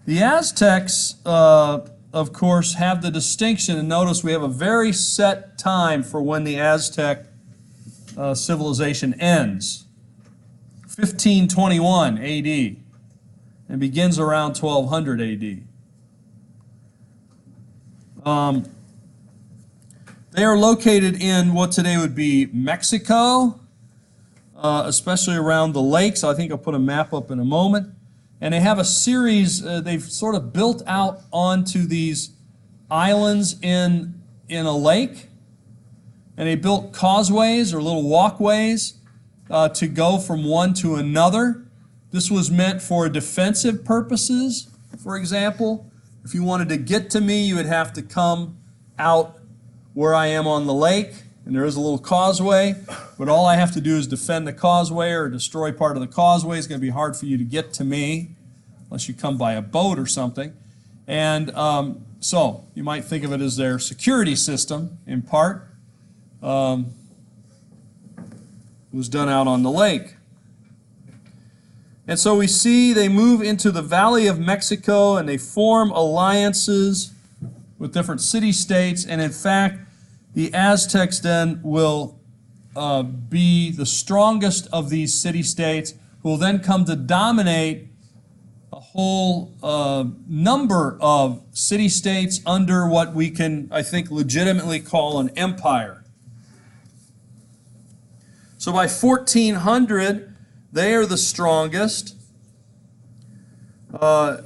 The Aztecs, of course, have the distinction, and notice we have a very set time for when the Aztec civilization ends. 1521 AD, and begins around 1200 AD. They are located in what today would be Mexico, especially around the lakes. I think I'll put a map up in a moment. And they have a series, they've sort of built out onto these islands in a lake. And they built causeways or little walkways to go from one to another. This was meant for defensive purposes, for example. If you wanted to get to me, you would have to come out where I am on the lake, and there is a little causeway, but all I have to do is defend the causeway or destroy part of the causeway. It's going to be hard for you to get to me unless you come by a boat or something. And so you might think of it as their security system, in part. It was done out on the lake. And so we see they move into the Valley of Mexico and they form alliances with different city-states. And in fact, the Aztecs then will be the strongest of these city-states, who will then come to dominate a whole number of city-states under what we can, I think, legitimately call an empire. So by 1400, they are the strongest, with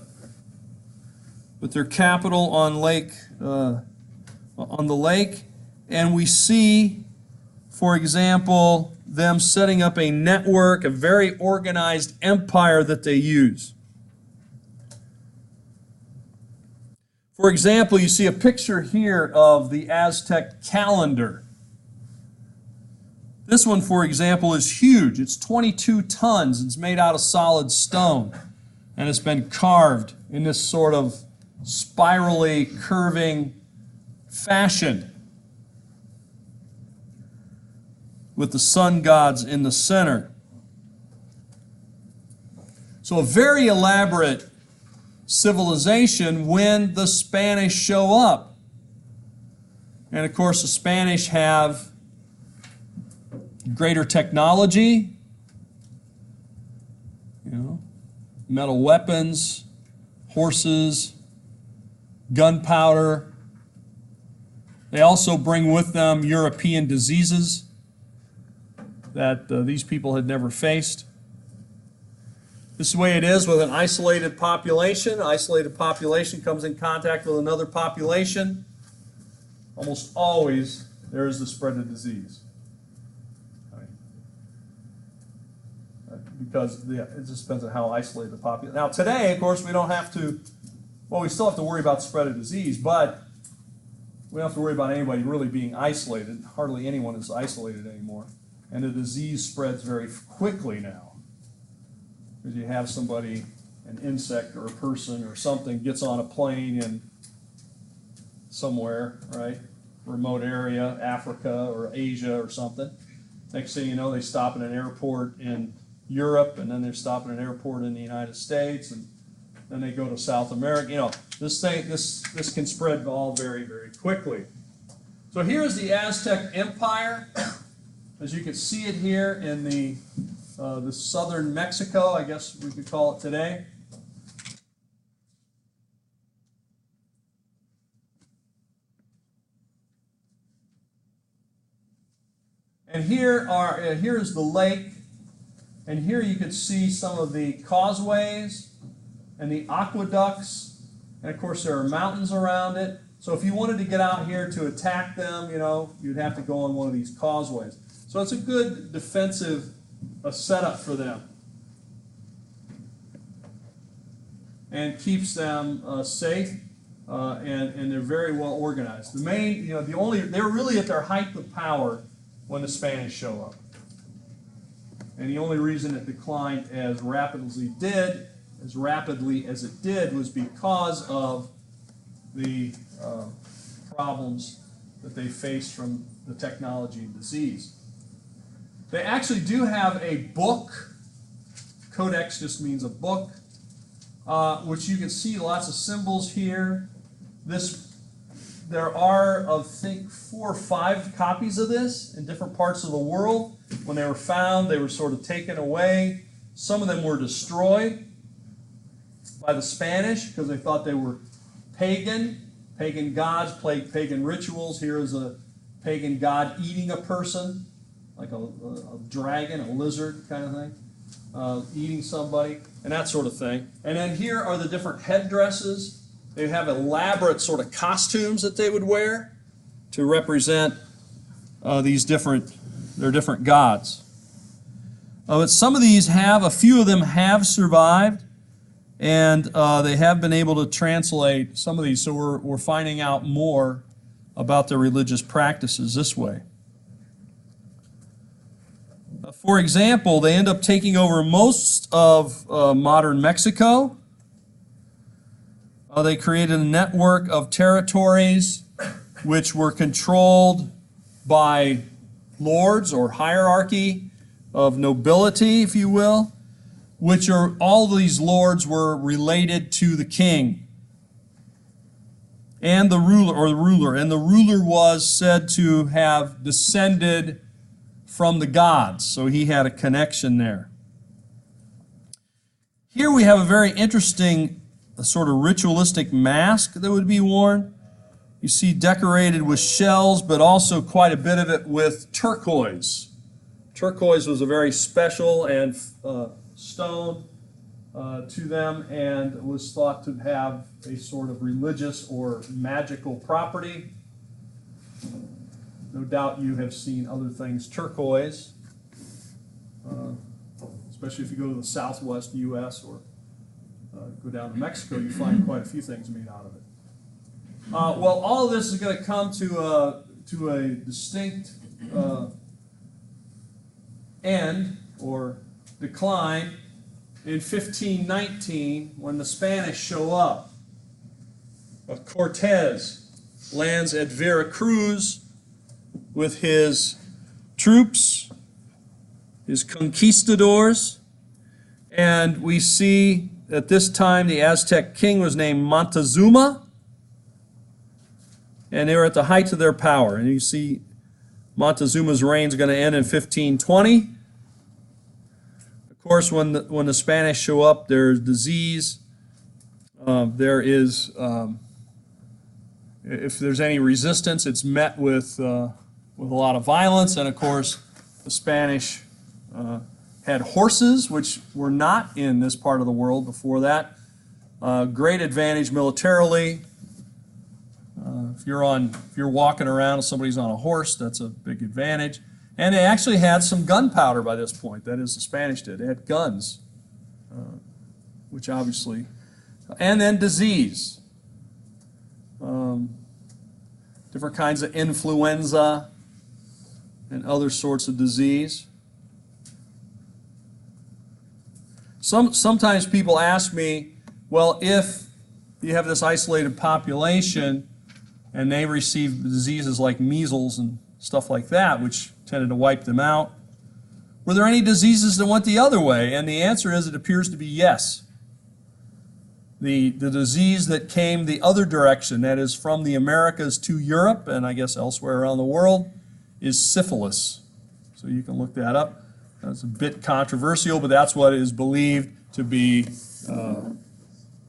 their capital on the lake. And we see, for example, them setting up a network, a very organized empire that they use. For example, you see a picture here of the Aztec calendar. This one, for example, is huge. It's 22 tons. It's made out of solid stone. And it's been carved in this sort of spirally curving fashion, with the sun gods in the center. So a very elaborate civilization when the Spanish show up. And of course the Spanish have greater technology, metal weapons, horses, gunpowder. They also bring with them European diseases that these people had never faced. This is the way it is with an isolated population. An isolated population comes in contact with another population. Almost always there is the spread of disease. Because it just depends on how isolated the population. Now today, of course, we don't have to, well, we still have to worry about the spread of disease, but we don't have to worry about anybody really being isolated. Hardly anyone is isolated anymore. And the disease spreads very quickly now. Because you have somebody, an insect or a person or something, gets on a plane in somewhere, right? Remote area, Africa or Asia or something. Next thing you know, they stop at an airport in Europe, and then they're stopping at an airport in the United States, and then they go to South America. This can spread all very, very quickly. So here's the Aztec Empire. As you can see it here in the southern Mexico, I guess we could call it today. And here is the lake, and here you can see some of the causeways and the aqueducts, and of course there are mountains around it. So if you wanted to get out here to attack them, you'd have to go on one of these causeways. So it's a good defensive setup for them, and keeps them safe, and they're very well organized. They're really at their height of power when the Spanish show up. And the only reason it declined as rapidly as it did was because of the problems that they faced from the technology and disease. They actually do have a book. Codex just means a book, which you can see lots of symbols here. There are, I think, 4 or 5 copies of this in different parts of the world. When they were found, they were sort of taken away. Some of them were destroyed by the Spanish because they thought they were pagan gods, pagan rituals. Here is a pagan god eating a person, like a dragon, a lizard kind of thing, eating somebody, and that sort of thing. And then here are the different headdresses. They have elaborate sort of costumes that they would wear to represent their different gods. But some of these a few of them have survived, and they have been able to translate some of these, so we're finding out more about their religious practices this way. For example, they end up taking over most of modern Mexico. They created a network of territories which were controlled by lords or hierarchy of nobility, if you will, all these lords were related to the king and the ruler, and the ruler was said to have descended from the gods, so he had a connection there. Here we have a very interesting sort of ritualistic mask that would be worn. You see decorated with shells, but also quite a bit of it with turquoise. Turquoise was a very special and stone to them, and was thought to have a sort of religious or magical property. No doubt you have seen other things turquoise, especially if you go to the southwest U.S. or go down to Mexico, you find quite a few things made out of it. Well, all of this is going to come to a distinct end or decline in 1519 when the Spanish show up. Cortez lands at Veracruz with his troops, his conquistadors, and we see at this time the Aztec king was named Montezuma, and they were at the height of their power. And you see Montezuma's reign is going to end in 1520. Of course, when the Spanish show up, there's disease. There is, if there's any resistance, it's met with a lot of violence. And of course, the Spanish had horses, which were not in this part of the world before that. Great advantage militarily. If you're walking around and somebody's on a horse, that's a big advantage. And they actually had some gunpowder by this point. That is, the Spanish did. They had guns, which obviously, and then disease. Different kinds of influenza and other sorts of disease. Sometimes people ask me, well, if you have this isolated population and they receive diseases like measles and stuff like that, which tended to wipe them out, were there any diseases that went the other way? And the answer is, it appears to be yes. The disease that came the other direction, that is from the Americas to Europe and I guess elsewhere around the world, is syphilis. So you can look that up. That's a bit controversial, but that's what is believed to be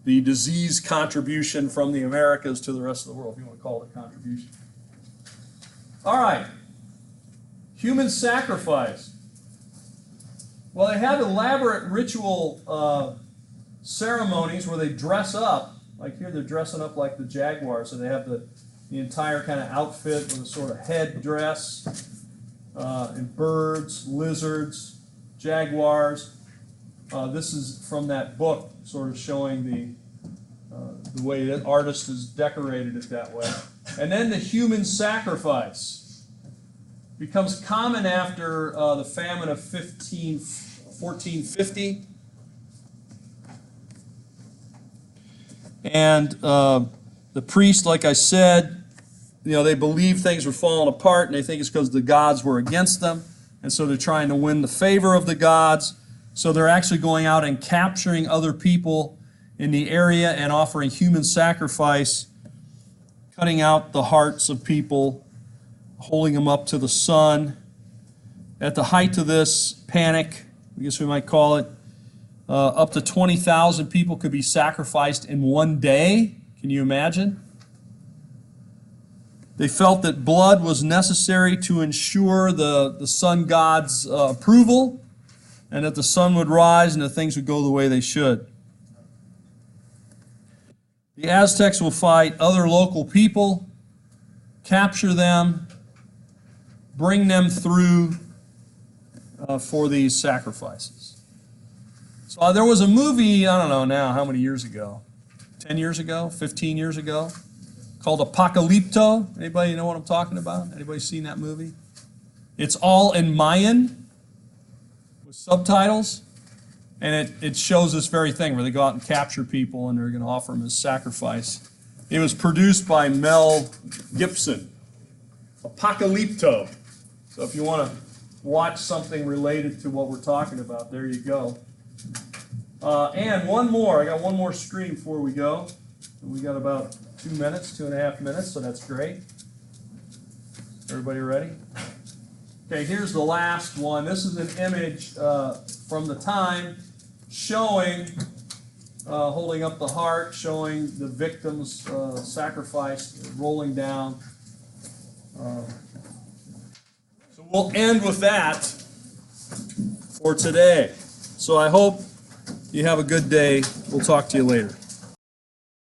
the disease contribution from the Americas to the rest of the world, if you want to call it a contribution. All right. Human sacrifice. Well, they have elaborate ritual ceremonies where they dress up. Like here, they're dressing up like the jaguar, so they have the entire kind of outfit with a sort of head dress, and birds, lizards, jaguars. This is from that book, sort of showing the way that artist has decorated it that way. And then the human sacrifice becomes common after the famine of 1450. And the priest, like I said, they believe things were falling apart, and they think it's because the gods were against them. And so they're trying to win the favor of the gods. So they're actually going out and capturing other people in the area and offering human sacrifice, cutting out the hearts of people, holding them up to the sun. At the height of this panic, I guess we might call it, up to 20,000 people could be sacrificed in one day. Can you imagine? They felt that blood was necessary to ensure the sun god's approval, and that the sun would rise and that things would go the way they should. The Aztecs will fight other local people, capture them, bring them through for these sacrifices. So there was a movie, I don't know now, how many years ago? 10 years ago? 15 years ago? Called Apocalypto. Anybody know what I'm talking about? Anybody seen that movie? It's all in Mayan with subtitles. And it shows this very thing where they go out and capture people and they're going to offer them as sacrifice. It was produced by Mel Gibson. Apocalypto. So if you want to watch something related to what we're talking about, there you go. And one more. I got one more screen before we go. We got about 2 minutes, 2.5 minutes, so that's great. Everybody ready? Okay, here's the last one. This is an image from the time showing, holding up the heart, showing the victims sacrificed, rolling down. So we'll end with that for today. So I hope you have a good day. We'll talk to you later.